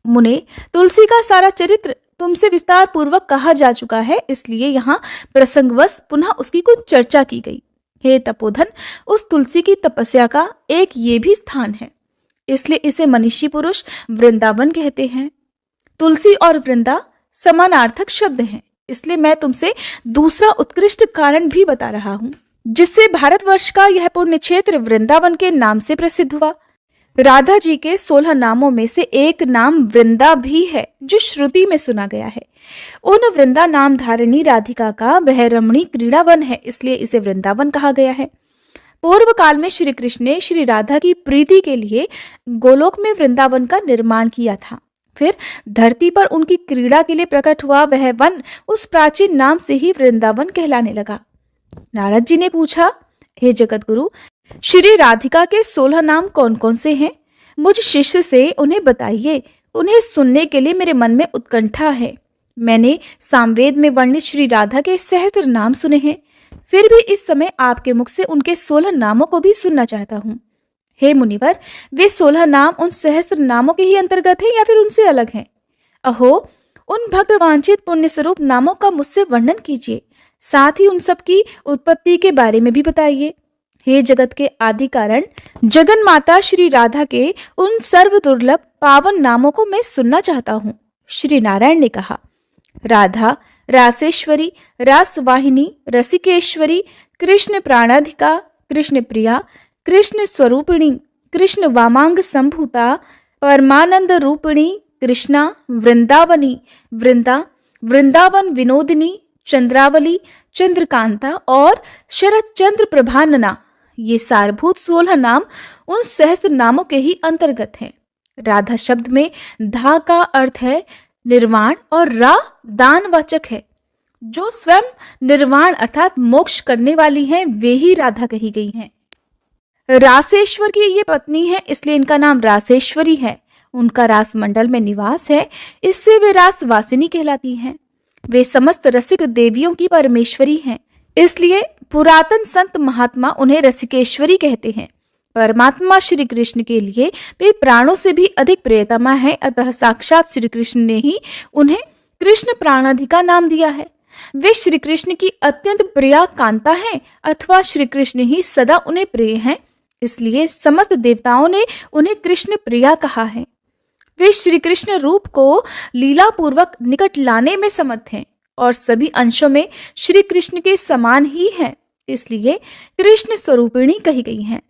मुने, तुलसी का सारा चरित्र तुमसे विस्तार पूर्वक कहा जा चुका है, इसलिए यहाँ प्रसंगवश पुनः उसकी कुछ चर्चा की गई। हे तपोधन, उस तुलसी की तपस्या का एक ये भी स्थान है, इसलिए इसे मनीषी पुरुष वृंदावन कहते हैं। तुलसी और वृंदा समानार्थक शब्द हैं, इसलिए मैं तुमसे दूसरा उत्कृष्ट कारण भी बता रहा हूँ जिससे भारतवर्ष का यह पुण्य क्षेत्र वृंदावन के नाम से प्रसिद्ध हुआ। राधा जी के 16 नामों में से एक नाम वृंदा भी है जो श्रुति में सुना गया है। उन वृंदा नाम धारिणी राधिका का वह रमणी क्रीड़ावन है, इसलिए इसे वृंदावन कहा गया है। पूर्व काल में श्री कृष्ण ने श्री राधा की प्रीति के लिए गोलोक में वृंदावन का निर्माण किया था। फिर धरती पर उनकी क्रीड़ा के लिए प्रकट हुआ वह वन उस प्राचीन नाम से ही वृंदावन कहलाने लगा। नारद जी ने पूछा, हे जगत गुरु, श्री राधिका के 16 नाम कौन कौन से हैं? मुझ शिष्य से उन्हें बताइए, उन्हें सुनने के लिए मेरे मन में उत्कंठा है। मैंने सामवेद में वर्णित श्री राधा के सहस्त्र नाम सुने हैं, फिर भी इस समय आपके मुख से उनके 16 नामों को भी सुनना चाहता हूँ। हे मुनिवर, वे 16 नाम उन सहस्त्र नामों के ही अंतर्गत हैं या फिर उनसे अलग हैं? अहो, उन भक्त वांछित पुण्य स्वरूप नामों का मुझसे वर्णन कीजिए, साथ ही उन सब की उत्पत्ति के बारे में भी बताइए। हे जगत के आदि कारण जगन माता श्री राधा के उन सर्व दुर्लभ पावन नामों को मैं सुनना चाहता हूँ। श्री नारायण ने कहा, राधा, रासेश्वरी, रासवाहिनी, रसिकेश्वरी, कृष्ण प्राणाधिका, कृष्ण प्रिया, कृष्ण स्वरूपिणी, कृष्ण वामांग संभूता, परमानंद रूपिणी, कृष्णा, वृंदावनी, वृंदा, वृंदावन विनोदिनी, चंद्रावली, चंद्रकांता और शरद चंद्र प्रभानना, ये सारभूत 16 नाम उन सहस्त्र नामों के ही अंतर्गत हैं। राधा शब्द में धा का अर्थ है निर्वाण और रा दानवाचक है। जो स्वयं निर्वाण अर्थात मोक्ष करने वाली हैं वे ही राधा कही गई हैं। रासेश्वर की ये पत्नी है, इसलिए इनका नाम रासेश्वरी है। उनका रास मंडल में निवास है, इससे वे रासवासिनी कहलाती हैं। वे समस्त रसिक देवियों की परमेश्वरी हैं, इसलिए पुरातन संत महात्मा उन्हें रसिकेश्वरी कहते हैं। परमात्मा श्री कृष्ण के लिए वे प्राणों से भी अधिक प्रियतमा है, अतः साक्षात श्री कृष्ण ने ही उन्हें कृष्ण प्राणाधिका नाम दिया है। वे श्री कृष्ण की अत्यंत प्रिया कांता हैं, अथवा श्री कृष्ण ही सदा उन्हें प्रिय हैं, इसलिए समस्त देवताओं ने उन्हें कृष्ण प्रिया कहा है। वे श्री कृष्ण रूप को लीला पूर्वक निकट लाने में समर्थ हैं और सभी अंशों में श्री कृष्ण के समान ही हैं, इसलिए कृष्ण स्वरूपिणी कही गई हैं।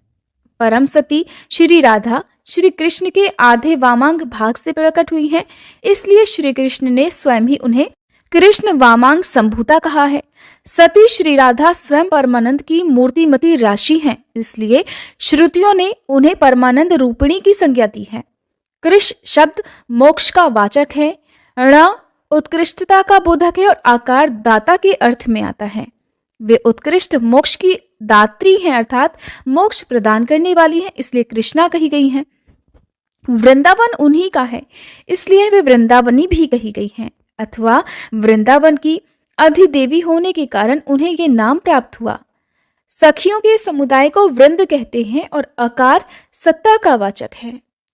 परम सती श्री राधा श्री कृष्ण के आधे वामांग भाग से प्रकट हुई हैं, इसलिए श्री कृष्ण ने स्वयं ही उन्हें कृष्ण वामांग संभूता कहा है। सती श्री राधा स्वयं परमानंद की मूर्तिमती राशि हैं, इसलिए श्रुतियों ने उन्हें परमानंद रूपिणी की संज्ञा दी है। कृष्ण शब्द मोक्ष का वाचक है। ण उत्कृष्टता का बोधक है और आकार दाता के अर्थ में आता है। वे उत्कृष्ट मोक्ष की दात्री हैं, अर्थात मोक्ष प्रदान करने वाली हैं, इसलिए कृष्णा कही गई हैं। वृंदावन उन्हीं का है, इसलिए वे वृंदावनी भी कही गई हैं, अथवा वृंदावन की अधिदेवी होने के कारण उन्हें ये नाम प्राप्त हुआ। सखियों के समुदाय को वृंद कहते हैं और आकार सत्ता का वाचक है।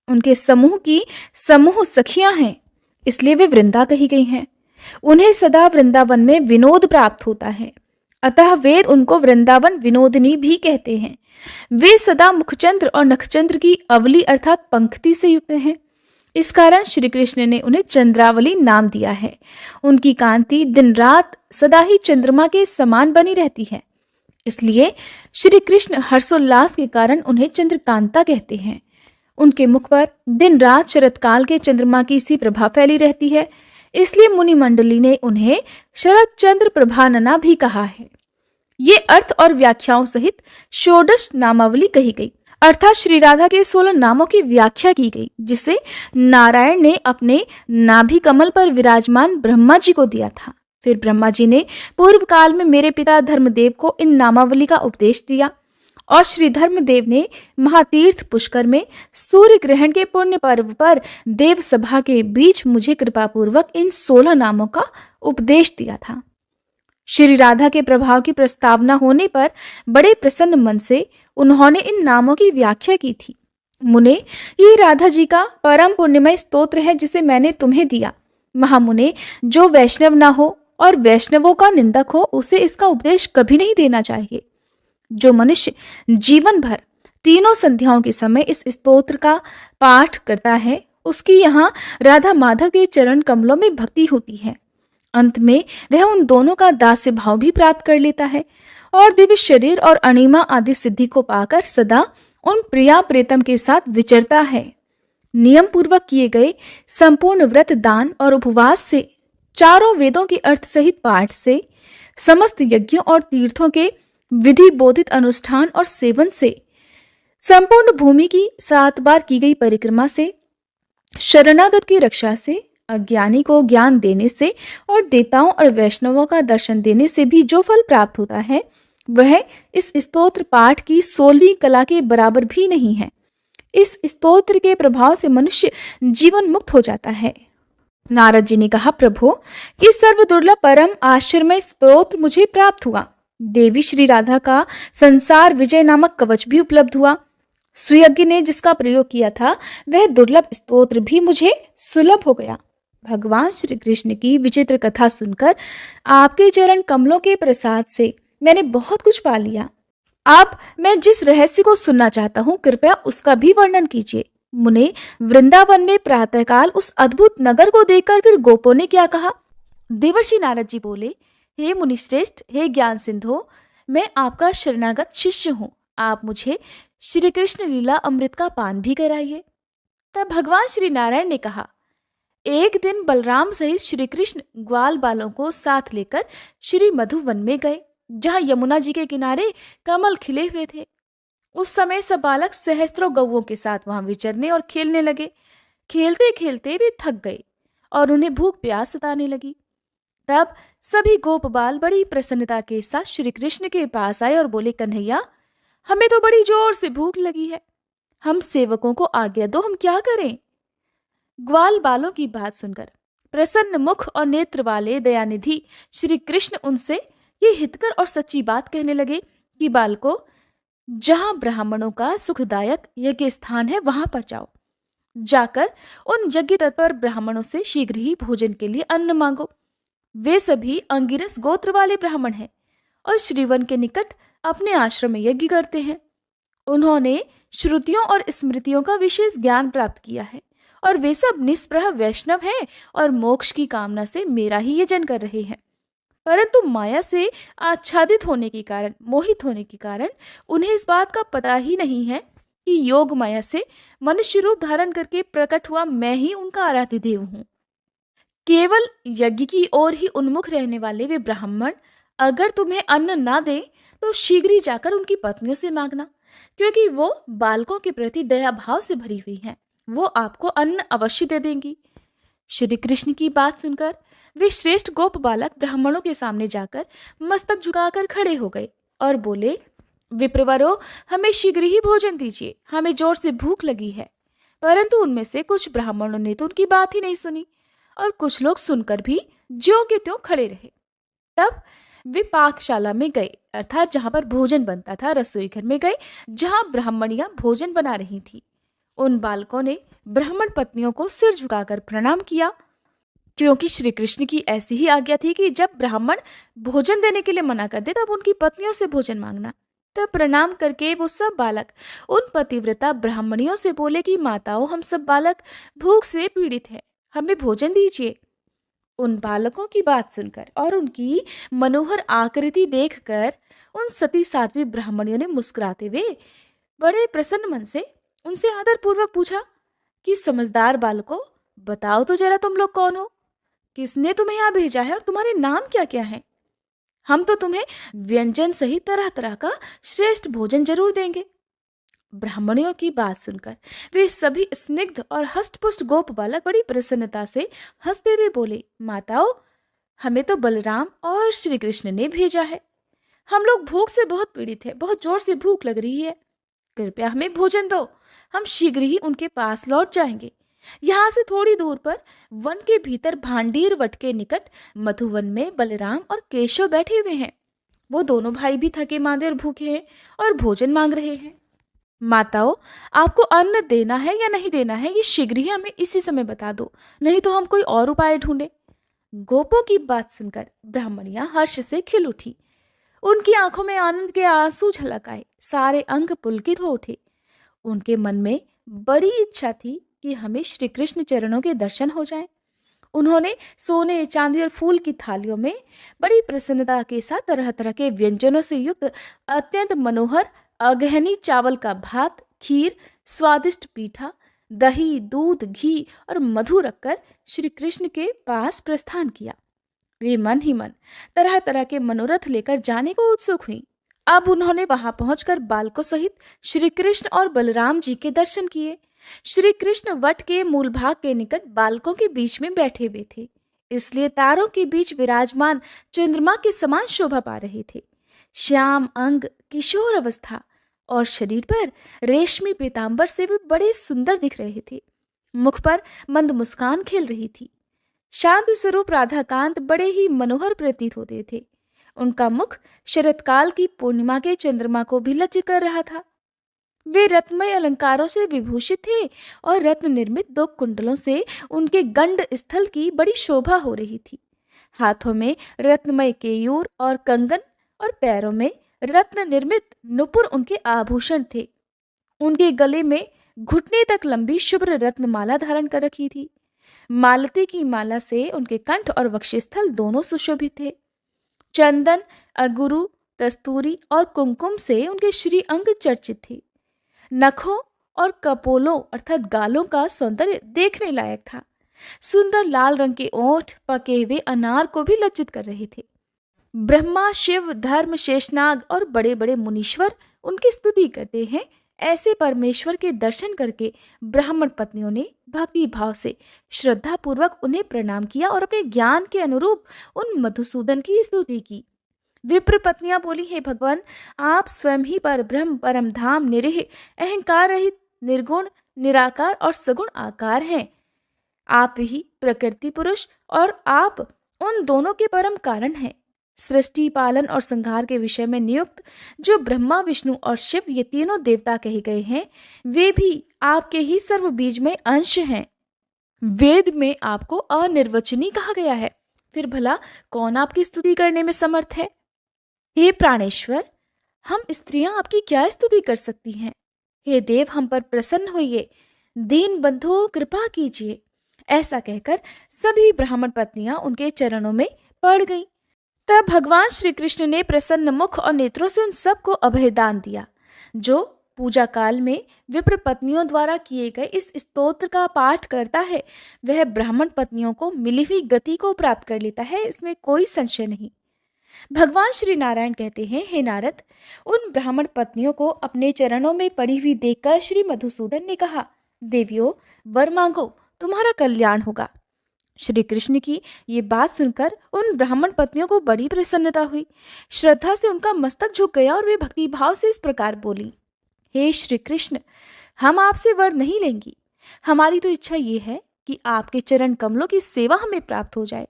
उनके समूह की समूह सखियां हैं, इसलिए वे वृंदा कही गई हैं। उन्हें सदा वृंदावन में विनोद प्राप्त होता है, अतः वेद उनको वृंदावन विनोदिनी भी कहते हैं। वे सदा मुखचंद्र और नखचंद्र की अवली अर्थात पंक्ति से युक्त हैं। इस कारण श्री कृष्ण ने उन्हें चंद्रावली नाम दिया है। उनकी कांति दिन रात सदा ही चंद्रमा के समान बनी रहती है, इसलिए श्री कृष्ण हर्षोल्लास के कारण उन्हें चंद्रकांता कहते हैं। उनके मुख पर दिन रात शरतकाल के चंद्रमा की सी प्रभा फैली रहती है, इसलिए मुनि मंडली ने उन्हें शरद चंद्र प्रभानना भी कहा है। ये अर्थ और व्याख्याओं सहित षोडश नामावली कही गई, अर्थात श्री राधा के 16 नामों की व्याख्या की गई, जिसे नारायण ने अपने नाभि कमल पर विराजमान ब्रह्मा जी को दिया था। फिर ब्रह्मा जी ने पूर्व काल में मेरे पिता धर्मदेव को इन नामावली का उपदेश दिया और श्री धर्मदेव ने महातीर्थ पुष्कर में सूर्य ग्रहण के पुण्य पर्व पर देव सभा के बीच मुझे कृपापूर्वक इन 16 नामों का उपदेश दिया था। श्री राधा के प्रभाव की प्रस्तावना होने पर बड़े प्रसन्न मन से उन्होंने इन नामों की व्याख्या की थी। मुने, ये राधा जी का परम पुण्यमय स्तोत्र है जिसे मैंने तुम्हें दिया। महामुने, जो वैष्णव ना हो और वैष्णवों का निंदक हो उसे इसका उपदेश कभी नहीं देना चाहिए। जो मनुष्य जीवन भर तीनों संध्याओं के समय इस स्तोत्र का पाठ करता है, उसकी यहाँ राधा माधव के चरण कमलों में भक्ति होती है। अंत में वह उन दोनों का दास्य भाव भी प्राप्त कर लेता है और दिव्य शरीर और अणिमा आदि सिद्धि को पाकर सदा उन प्रिया प्रीतम के साथ विचरता है। नियम पूर्वक किए गए संपूर्ण व्रत, दान और उपवास से, चारों वेदों के अर्थ सहित पाठ से, समस्त यज्ञों और तीर्थों के विधि बोधित अनुष्ठान और सेवन से, संपूर्ण भूमि की 7 बार की गई परिक्रमा से, शरणागत की रक्षा से, अज्ञानी को ज्ञान देने से और देवताओं और वैष्णवों का दर्शन देने से भी जो फल प्राप्त होता है वह इस स्तोत्र पाठ की 16वीं कला के बराबर भी नहीं है। इस स्तोत्र के प्रभाव से मनुष्य जीवन मुक्त हो जाता है। नारद जी ने कहा, प्रभु, कि सर्व दुर्लभ परम आश्चर्यमय स्तोत्र मुझे प्राप्त हुआ। देवी श्री राधा का संसार विजय नामक कवच भी उपलब्ध हुआ। सुयज्ञ ने जिसका प्रयोग किया था वह दुर्लभ स्तोत्र भी मुझे सुलभ हो गया। भगवान श्री कृष्ण की विचित्र कथा सुनकर आपके चरण कमलों के प्रसाद से मैंने बहुत कुछ पा लिया। आप मैं जिस रहस्य को सुनना चाहता हूँ कृपया उसका भी वर्णन कीजिए। मुने, वृंदावन में प्रातःकाल उस अद्भुत नगर को देखकर फिर गोपों ने क्या कहा? देवर्षि नारद जी बोले, हे मुनिश्रेष्ठ, हे ज्ञान सिंधो, मैं आपका शरणागत शिष्य हूँ। आप मुझे श्री कृष्ण लीला अमृत का पान भी कराइए। तब भगवान श्री नारायण ने कहा, एक दिन बलराम सहित श्री कृष्ण ग्वाल बालों को साथ लेकर श्री मधुवन में गए, जहाँ यमुना जी के किनारे कमल खिले हुए थे। उस समय सब बालक सहस्त्रों गौओं के साथ वहां विचरने और खेलने लगे। खेलते खेलते वे थक गए और उन्हें भूख प्यास सताने लगी। तब सभी गोप बाल बड़ी प्रसन्नता के साथ श्री कृष्ण के पास आए और बोले, कन्हैया, हमें तो बड़ी जोर से भूख लगी है, हम सेवकों को आज्ञा दो, हम क्या करें? ग्वाल बालों की बात सुनकर प्रसन्न मुख और नेत्र वाले दयानिधि श्री कृष्ण उनसे ये हितकर और सच्ची बात कहने लगे कि बालको, जहां ब्राह्मणों का सुखदायक यज्ञ स्थान है वहां पर जाओ। जाकर उन यज्ञ तत्पर ब्राह्मणों से शीघ्र ही भोजन के लिए अन्न मांगो। वे सभी अंगिरस गोत्र वाले ब्राह्मण हैं और श्रीवन के निकट अपने आश्रम में यज्ञ करते हैं। उन्होंने श्रुतियों और स्मृतियों का विशेष ज्ञान प्राप्त किया है और वे सब निष्प्रह वैष्णव हैं और मोक्ष की कामना से मेरा ही यजन कर रहे हैं। परंतु माया से आच्छादित होने के कारण, मोहित होने के कारण उन्हें इस बात का पता ही नहीं है कि योग माया से मनुष्य रूप धारण करके प्रकट हुआ मैं ही उनका आराध्य देव हूँ। केवल यज्ञ की ओर ही उन्मुख रहने वाले वे ब्राह्मण अगर तुम्हें अन्न ना दें तो शीघ्र ही जाकर उनकी पत्नियों से मांगना, क्योंकि वो बालकों के प्रति दया भाव से भरी हुई हैं। वो आपको अन्न अवश्य दे देंगी। श्री कृष्ण की बात सुनकर वे श्रेष्ठ गोप बालक ब्राह्मणों के सामने जाकर मस्तक झुकाकर खड़े हो गए और बोले, विप्रवरो, हमें शीघ्र ही भोजन दीजिए, हमें जोर से भूख लगी है। परंतु उनमें से कुछ ब्राह्मणों ने तो उनकी बात ही नहीं सुनी और कुछ लोग सुनकर भी ज्यों के त्यों खड़े रहे। तब वे पाकशाला में गए, अर्थात जहां पर भोजन बनता था, रसोई घर में गए जहां ब्राह्मणियां भोजन बना रही थी। उन बालकों ने ब्राह्मण पत्नियों को सिर झुकाकर प्रणाम किया, क्योंकि श्री कृष्ण की ऐसी ही आज्ञा थी कि जब ब्राह्मण भोजन देने के लिए मना कर दे तब उनकी पत्नियों से भोजन मांगना। तब प्रणाम करके वो सब बालक उन पतिव्रता ब्राह्मणियों से बोले कि माताओं, हम सब बालक भूख से पीड़ित हैं, हमें भोजन दीजिए। उन बालकों की बात सुनकर और उनकी मनोहर आकृति देखकर उन सती साध्वी ब्राह्मणियों ने मुस्कुराते हुए बड़े प्रसन्न मन से उनसे आदर पूर्वक पूछा कि समझदार बालकों, बताओ तो जरा तुम लोग कौन हो, किसने तुम्हें यहाँ भेजा है और तुम्हारे नाम क्या क्या हैं? हम तो तुम्हें व्यंजन सहित तरह तरह का श्रेष्ठ भोजन जरूर देंगे। ब्राह्मणियों की बात सुनकर वे सभी स्निग्ध और हष्टपुष्ट गोप बालक बड़ी प्रसन्नता से हंसते हुए बोले, माताओं, हमें तो बलराम और श्री कृष्ण ने भेजा है। हम लोग भूख से बहुत पीड़ित हैं, बहुत जोर से भूख लग रही है, कृपया हमें भोजन दो, हम शीघ्र ही उनके पास लौट जाएंगे। यहाँ से थोड़ी दूर पर वन के भीतर भांडीर वट के निकट मधुवन में बलराम और केशव बैठे हुए हैं। वो दोनों भाई भी थके मांदे और भूखे हैं और भोजन मांग रहे हैं। माताओं, आपको अन्न देना है या नहीं देना है, ये शीघ्र ही हमें इसी समय बता दो, नहीं तो हम कोई और उपाय ढूंढे। गोपों की बात सुनकर ब्राह्मणियां हर्ष से खिल उठी। उनकी आंखों में आनंद के आंसू झलक आए, सारे अंग पुलकित हो उठे। उनके मन में बड़ी इच्छा थी कि हमें श्री कृष्ण चरणों के दर्शन हो जाएं। उन्होंने सोने, चांदी और फूल की थालियों में बड़ी प्रसन्नता के साथ तरह तरह के व्यंजनों से युक्त अत्यंत मनोहर अगहनी चावल का भात, खीर, स्वादिष्ट पीठा, दही, दूध, घी और मधु रखकर श्री कृष्ण के पास प्रस्थान किया। वे मन ही मन तरह तरह के मनोरथ लेकर जाने को उत्सुक हुई। अब उन्होंने वहां पहुंचकर बालकों सहित श्री कृष्ण और बलराम जी के दर्शन किए। श्री कृष्ण वट के मूल भाग के निकट बालकों के बीच में बैठे हुए थे, इसलिए तारों के बीच विराजमान चंद्रमा के समान शोभा पा रहे थे। श्याम अंग, किशोर अवस्था और शरीर पर रेशमी पीतांबर से भी बड़े सुंदर दिख रहे थे। मुख पर मंद मुस्कान खिल रही थी। शांति स्वरूप राधाकांत बड़े ही मनोहर प्रतीत होते थे। उनका मुख शरतकाल की पूर्णिमा के चंद्रमा को भी लज्जित कर रहा था। वे रत्नमय अलंकारों से विभूषित थे और रत्न निर्मित 2 कुंडलों से उनके गंड स्थल की बड़ी शोभा हो रही थी। हाथों में रत्नमय केयूर और कंगन और पैरों में रत्न निर्मित नुपुर उनके आभूषण थे। उनके गले में घुटने तक लंबी शुभ्र रत्नमाला धारण कर रखी थी। मालती की माला से उनके कंठ और वक्षस्थल दोनों सुशोभित थे। चंदन, अगुरु, कस्तूरी और कुमकुम से उनके श्री अंग चर्चित थे। नखों और कपोलों अर्थात गालों का सौंदर्य देखने लायक था। सुंदर लाल रंग के ओठ पके हुए अनार को भी लज्जित कर रहे थे। ब्रह्मा, शिव, धर्म, शेषनाग और बड़े बड़े मुनीश्वर उनकी स्तुति करते हैं। ऐसे परमेश्वर के दर्शन करके ब्राह्मण पत्नियों ने भक्ति भाव से श्रद्धा पूर्वक उन्हें प्रणाम किया और अपने ज्ञान के अनुरूप उन मधुसूदन की स्तुति की। विप्र पत्नियां बोली, हे भगवान, आप स्वयं ही पर ब्रह्म, परम धाम, निरीह, अहंकार रहित, निर्गुण, निराकार और सगुण आकार हैं। आप ही प्रकृति पुरुष और आप उन दोनों के परम कारण हैं। सृष्टि, पालन और संहार के विषय में नियुक्त जो ब्रह्मा, विष्णु और शिव ये तीनों देवता कहे गए हैं, वे भी आपके ही सर्व बीज में अंश हैं। वेद में आपको अनिर्वचनीय कहा गया है, फिर भला कौन आपकी स्तुति करने में समर्थ है? हे प्राणेश्वर, हम स्त्रियां आपकी क्या स्तुति कर सकती हैं? हे देव, हम पर प्रसन्न होइए, दीन बंधु कृपा कीजिए। ऐसा कहकर सभी ब्राह्मण पत्नियां उनके चरणों में पड़ गईं। तब भगवान श्री कृष्ण ने प्रसन्न मुख और नेत्रों से उन सबको अभयदान दिया। जो पूजा काल में विप्र पत्नियों द्वारा किए गए इस स्तोत्र का पाठ करता है, वह ब्राह्मण पत्नियों को मिली हुई गति को प्राप्त कर लेता है, इसमें कोई संशय नहीं। भगवान श्री नारायण कहते हैं, हे नारद, उन ब्राह्मण पत्नियों को अपने चरणों में पड़ी हुई देखकर श्री मधुसूदन ने कहा, देवियों, वर मांगो, तुम्हारा कल्याण होगा। श्री कृष्ण की ये बात सुनकर उन ब्राह्मण पत्नियों को बड़ी प्रसन्नता हुई। श्रद्धा से उनका मस्तक झुक गया और वे भक्ति भाव से इस प्रकार बोली, हे श्री कृष्ण, हम आपसे वर नहीं लेंगी। हमारी तो इच्छा ये है कि आपके चरण कमलों की सेवा हमें प्राप्त हो जाए।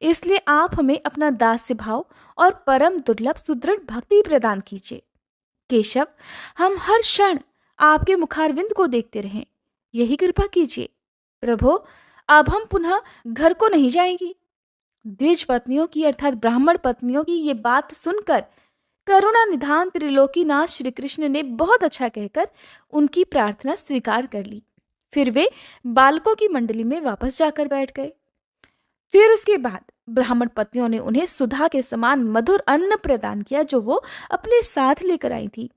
इसलिए आप हमें अपना दास्य भाव और परम दुर्लभ सुदृढ़ भक्ति प्रदान कीजिए। केशव, हम हर क्षण आपके मुखारविंद को देखते रहें, यही कृपा कीजिए। प्रभो, अब हम पुनः घर को नहीं जाएंगी। द्विज पत्नियों की अर्थात ब्राह्मण पत्नियों की ये बात सुनकर करुणा निधान त्रिलोकीनाथ श्री कृष्ण ने बहुत अच्छा कहकर उनकी प्रार्थना स्वीकार कर ली। फिर वे बालकों की मंडली में वापस जाकर बैठ गए। फिर उसके बाद ब्राह्मण पत्नियों ने उन्हें सुधा के समान मधुर अन्न प्रदान किया जो वो अपने साथ लेकर आई थी।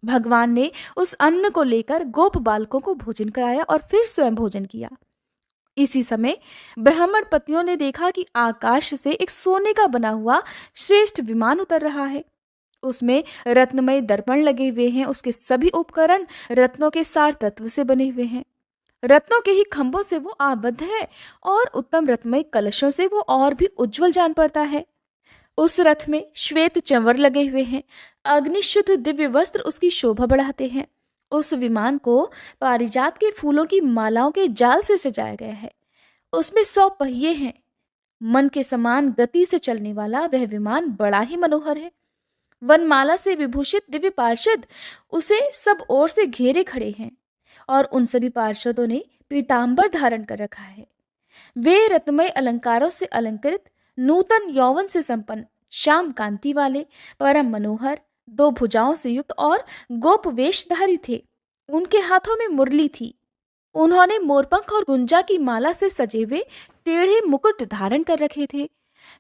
भगवान ने उस अन्न को लेकर गोप बालकों को भोजन कराया और फिर स्वयं भोजन किया। इसी समय ब्राह्मण पत्नियों ने देखा कि आकाश से एक सोने का बना हुआ श्रेष्ठ विमान उतर रहा है। उसमें रत्नमय दर्पण लगे हुए हैं। उसके सभी उपकरण रत्नों के सार तत्व से बने हुए हैं। रत्नों के ही खंभों से वो आबद्ध है और उत्तम रत्नमय कलशों से वो और भी उज्जवल जान पड़ता है। उस रथ में श्वेत चंवर लगे हुए हैं। अग्निशुद्ध दिव्य वस्त्र उसकी शोभा बढ़ाते हैं। उस विमान को पारिजात के फूलों की मालाओं के जाल से सजाया गया है। उसमें 100 पहिए हैं। मन के समान गति से चलने वाला वह विमान बड़ा ही मनोहर है। वनमाला से विभूषित दिव्य पार्षद उसे सब ओर से घेरे खड़े हैं और उन सभी पार्षदों ने पीतांबर धारण कर रखा है। वे रत्नमय अलंकारों से अलंकृत, नूतन यौवन से संपन्न, श्याम कांति वाले, परम मनोहर, 2 भुजाओं से युक्त और गोप वेशधारी थे। उनके हाथों में मुरली थी। उन्होंने मोरपंख और गुंजा की माला से सजे हुए टेढ़े मुकुट धारण कर रखे थे।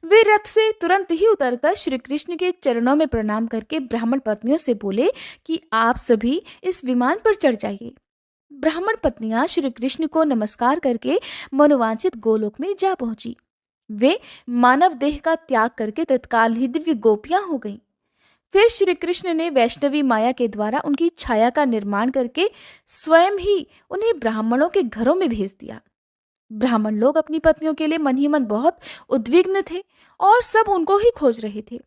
वे रथ से तुरंत ही उतरकर श्री कृष्ण के चरणों में प्रणाम करके ब्राह्मण पत्नियों से बोले कि आप सभी इस विमान पर चढ़ जाइए। ब्राह्मण पत्नियां श्री कृष्ण को नमस्कार करके मनोवांछित गोलोक में जा पहुंची। वे मानव देह का त्याग करके तत्काल ही दिव्य गोपियां हो गईं। फिर श्री कृष्ण ने वैष्णवी माया के द्वारा उनकी छाया का निर्माण करके स्वयं ही उन्हें ब्राह्मणों के घरों में भेज दिया। ब्राह्मण लोग अपनी पत्नियों के लिए मन ही मन बहुत उद्विग्न थे और सब उनको ही खोज रहे थे।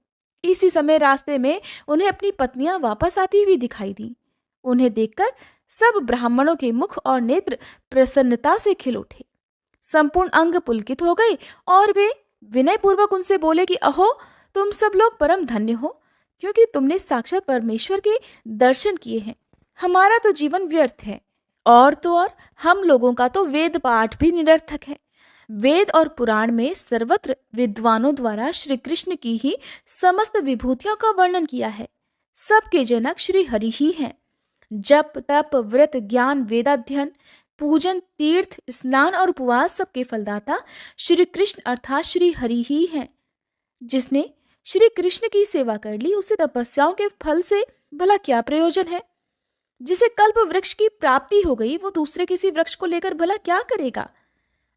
इसी समय रास्ते में उन्हें अपनी पत्नियां वापस आती हुई दिखाई दी। उन्हें देखकर सब ब्राह्मणों के मुख और नेत्र प्रसन्नता से खिल उठे। संपूर्ण अंग पुलकित हो गए और वे विनयपूर्वक उनसे बोले कि अहो, तुम सब लोग परम धन्य हो, क्योंकि तुमने साक्षात परमेश्वर के दर्शन किए हैं। हमारा तो जीवन व्यर्थ है, और तो और हम लोगों का तो वेद पाठ भी निरर्थक है। वेद और पुराण में सर्वत्र विद्वानों द्वारा श्री कृष्ण की ही समस्त विभूतियों का वर्णन किया है। सबके जनक श्री हरि ही हैं। जप तप व्रत ज्ञान वेदाध्ययन पूजन तीर्थ स्नान और उपवास सबके फलदाता श्री कृष्ण अर्थात श्री हरि ही हैं। जिसने श्री कृष्ण की सेवा कर ली उसे तपस्याओं के फल से भला क्या प्रयोजन है। जिसे कल्प वृक्ष की प्राप्ति हो गई वो दूसरे किसी वृक्ष को लेकर भला क्या करेगा।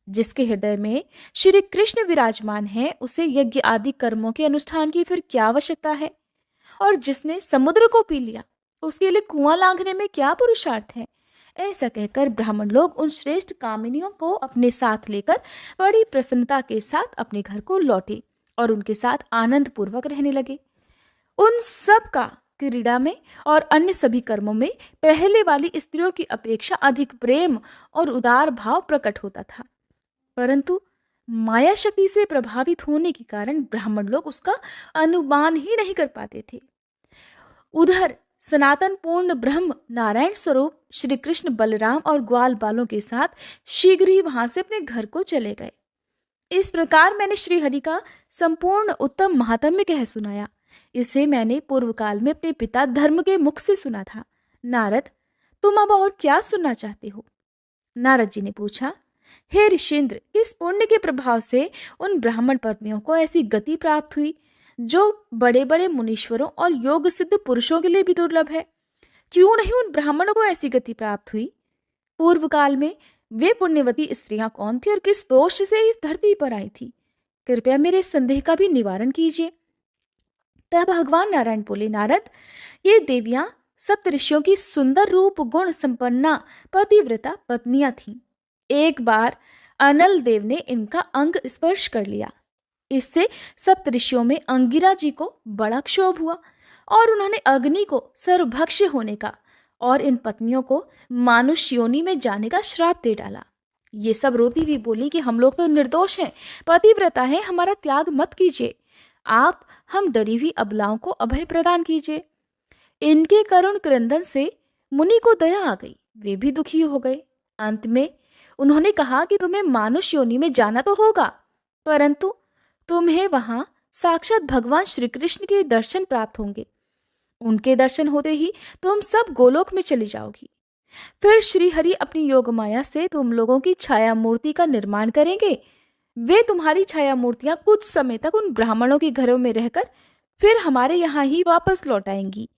जिसके हृदय में श्री कृष्ण विराजमान है उसे यज्ञ आदि कर्मों के अनुष्ठान की फिर क्या आवश्यकता है। और जिसने समुद्र को पी लिया उसके लिए कुआं लांघने में क्या पुरुषार्थ है। ऐसा कहकर ब्राह्मण लोग उन श्रेष्ठ कामिनियों को अपने साथ लेकर बड़ी प्रसन्नता के साथ अपने घर को लौटे और उनके साथ आनंद पूर्वक रहने लगे। उन सब का क्रीड़ा में और अन्य सभी कर्मों में पहले वाली स्त्रियों की अपेक्षा अधिक प्रेम और उदार भाव प्रकट होता था, परंतु माया शक्ति से प्रभावित होने के कारण ब्राह्मण लोग उसका अनुमान ही नहीं कर पाते थे। उधर सनातन पूर्ण ब्रह्म नारायण स्वरूप श्री कृष्ण बलराम और ग्वाल बालों के साथ शीघ्र ही वहां से अपने घर को चले गए। इस प्रकार मैंने श्री हरि का संपूर्ण उत्तम महात्म्य कह सुनाया। इसे मैंने पूर्व काल में अपने पिता धर्म के मुख से सुना था। नारद, तुम अब और क्या सुनना चाहते हो। नारद जी ने पूछा, हे ऋषेंद्र, किस पुण्य के प्रभाव से उन ब्राह्मण पत्नियों को ऐसी गति प्राप्त हुई जो बड़े बड़े मुनीश्वरों और योग सिद्ध पुरुषों के लिए भी दुर्लभ है। क्यों नहीं उन ब्राह्मणों को ऐसी गति प्राप्त हुई। पूर्व काल में वे पुण्यवती स्त्रियां कौन थी और किस दोष से इस धरती पर आई थी। कृपया मेरे संदेह का भी निवारण कीजिए। तब भगवान नारायण बोले, नारद, ये देवियां सप्त ऋषियों की सुंदर रूप गुण संपन्ना पतिव्रता पत्नियां थीं। एक बार अनल देव ने इनका अंग स्पर्श कर लिया। इससे सप्तऋषियों में अंगिरा जी को बड़ा क्षोभ हुआ और उन्होंने अग्नि को सर्वभक्ष्य होने का और इन पत्नियों को मानुष योनि में जाने का श्राप दे डाला। ये सब रोती हुई बोली कि हम लोग तो निर्दोष हैं, पतिव्रता हैं, हमारा त्याग मत कीजिए, आप हम डरी हुई अबलाओं को अभय प्रदान कीजिए। इनके करुण क्रंदन से मुनि को दया आ गई, वे भी दुखी हो गए। अंत में उन्होंने कहा कि तुम्हें मानुष योनि में जाना तो होगा, परंतु तुम्हें वहां साक्षात भगवान श्री कृष्ण के दर्शन प्राप्त होंगे। उनके दर्शन होते ही तुम सब गोलोक में चली जाओगी। फिर श्री हरि अपनी योग माया से तुम लोगों की छाया मूर्ति का निर्माण करेंगे। वे तुम्हारी छाया मूर्तियां कुछ समय तक उन ब्राह्मणों के घरों में रहकर फिर हमारे यहाँ ही वापस लौट आएंगी।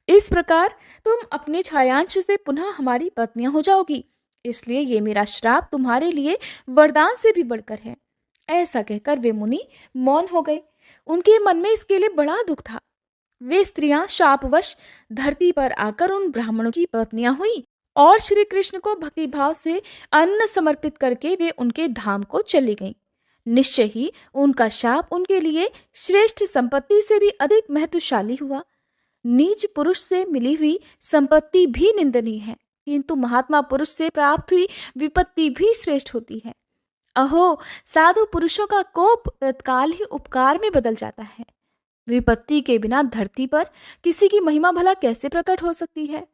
इस प्रकार तुम अपने छायांश से पुनः हमारी पत्नियां हो जाओगी। इसलिए ये मेरा श्राप तुम्हारे लिए वरदान से भी बढ़कर है। ऐसा कहकर वे मुनि मौन हो गए। उनके मन में इसके लिए बड़ा दुख था। वे स्त्रियां शापवश धरती पर आकर उन ब्राह्मणों की पत्नियां हुई और श्री कृष्ण को भक्तिभाव से अन्न समर्पित करके वे उनके धाम को चली गईं। निश्चय ही उनका शाप उनके लिए श्रेष्ठ संपत्ति से भी अधिक महत्वशाली हुआ। नीच पुरुष से मिली हुई संपत्ति भी निंदनीय है, किंतु महात्मा पुरुष से प्राप्त हुई विपत्ति भी श्रेष्ठ होती है। अहो, साधु पुरुषों का कोप तत्काल ही उपकार में बदल जाता है। विपत्ति के बिना धरती पर किसी की महिमा भला कैसे प्रकट हो सकती है।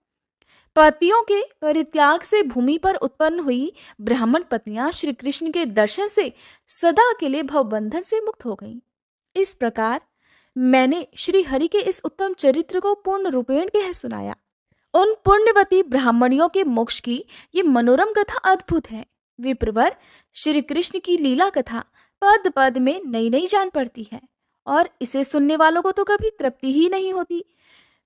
पतियों के परित्याग से भूमि पर उत्पन्न हुई ब्राह्मण पत्नियां श्री कृष्ण के दर्शन से सदा के लिए भवबंधन से मुक्त हो गईं। इस प्रकार मैंने श्री हरि के इस उत्तम चरित्र को पूर्ण रूपेण कह सुनाया। उन पुण्यवती ब्राह्मणियों के मोक्ष की ये मनोरम कथा अद्भुत है। विप्रवर, श्री कृष्ण की लीला कथा पद पद में नई नई जान पड़ती है और इसे सुनने वालों को तो कभी तृप्ति ही नहीं होती।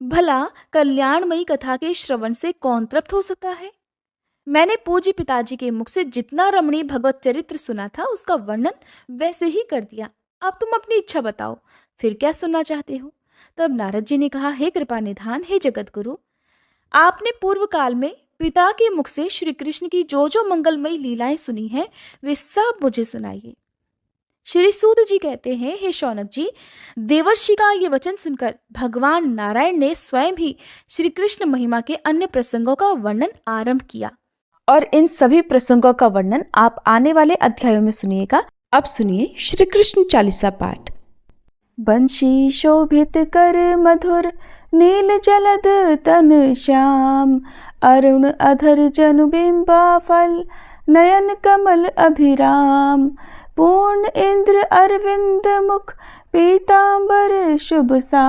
भला कल्याणमयी कथा के श्रवण से कौन तृप्त हो सकता है। मैंने पूज्य पिताजी के मुख से जितना रमणीय भगवत चरित्र सुना था उसका वर्णन वैसे ही कर दिया। अब तुम अपनी इच्छा बताओ, फिर क्या सुनना चाहते हो। तब नारद जी ने कहा, हे कृपा निधान, हे जगत गुरु, आपने पूर्व काल में पिता के मुख से श्री कृष्ण की जो जो मंगलमयी लीलाएं सुनी हैं वे सब मुझे सुनाइए। श्री सूत जी कहते हैं, हे शौनक जी, देवर्षि का ये वचन सुनकर भगवान नारायण ने स्वयं ही श्री कृष्ण महिमा के अन्य प्रसंगों का वर्णन आरंभ किया और इन सभी प्रसंगों का वर्णन आप आने वाले अध्यायों में सुनिएगा। अब सुनिए श्री कृष्ण चालीसा पाठ। बंशी शोभित कर मधुर नील जलद तन श्याम, अरुण अधर जनु बिंबा फल नयन कमल अभिराम, पूर्ण इंद्र अरविंद मुख पीतांबर शुभ सा।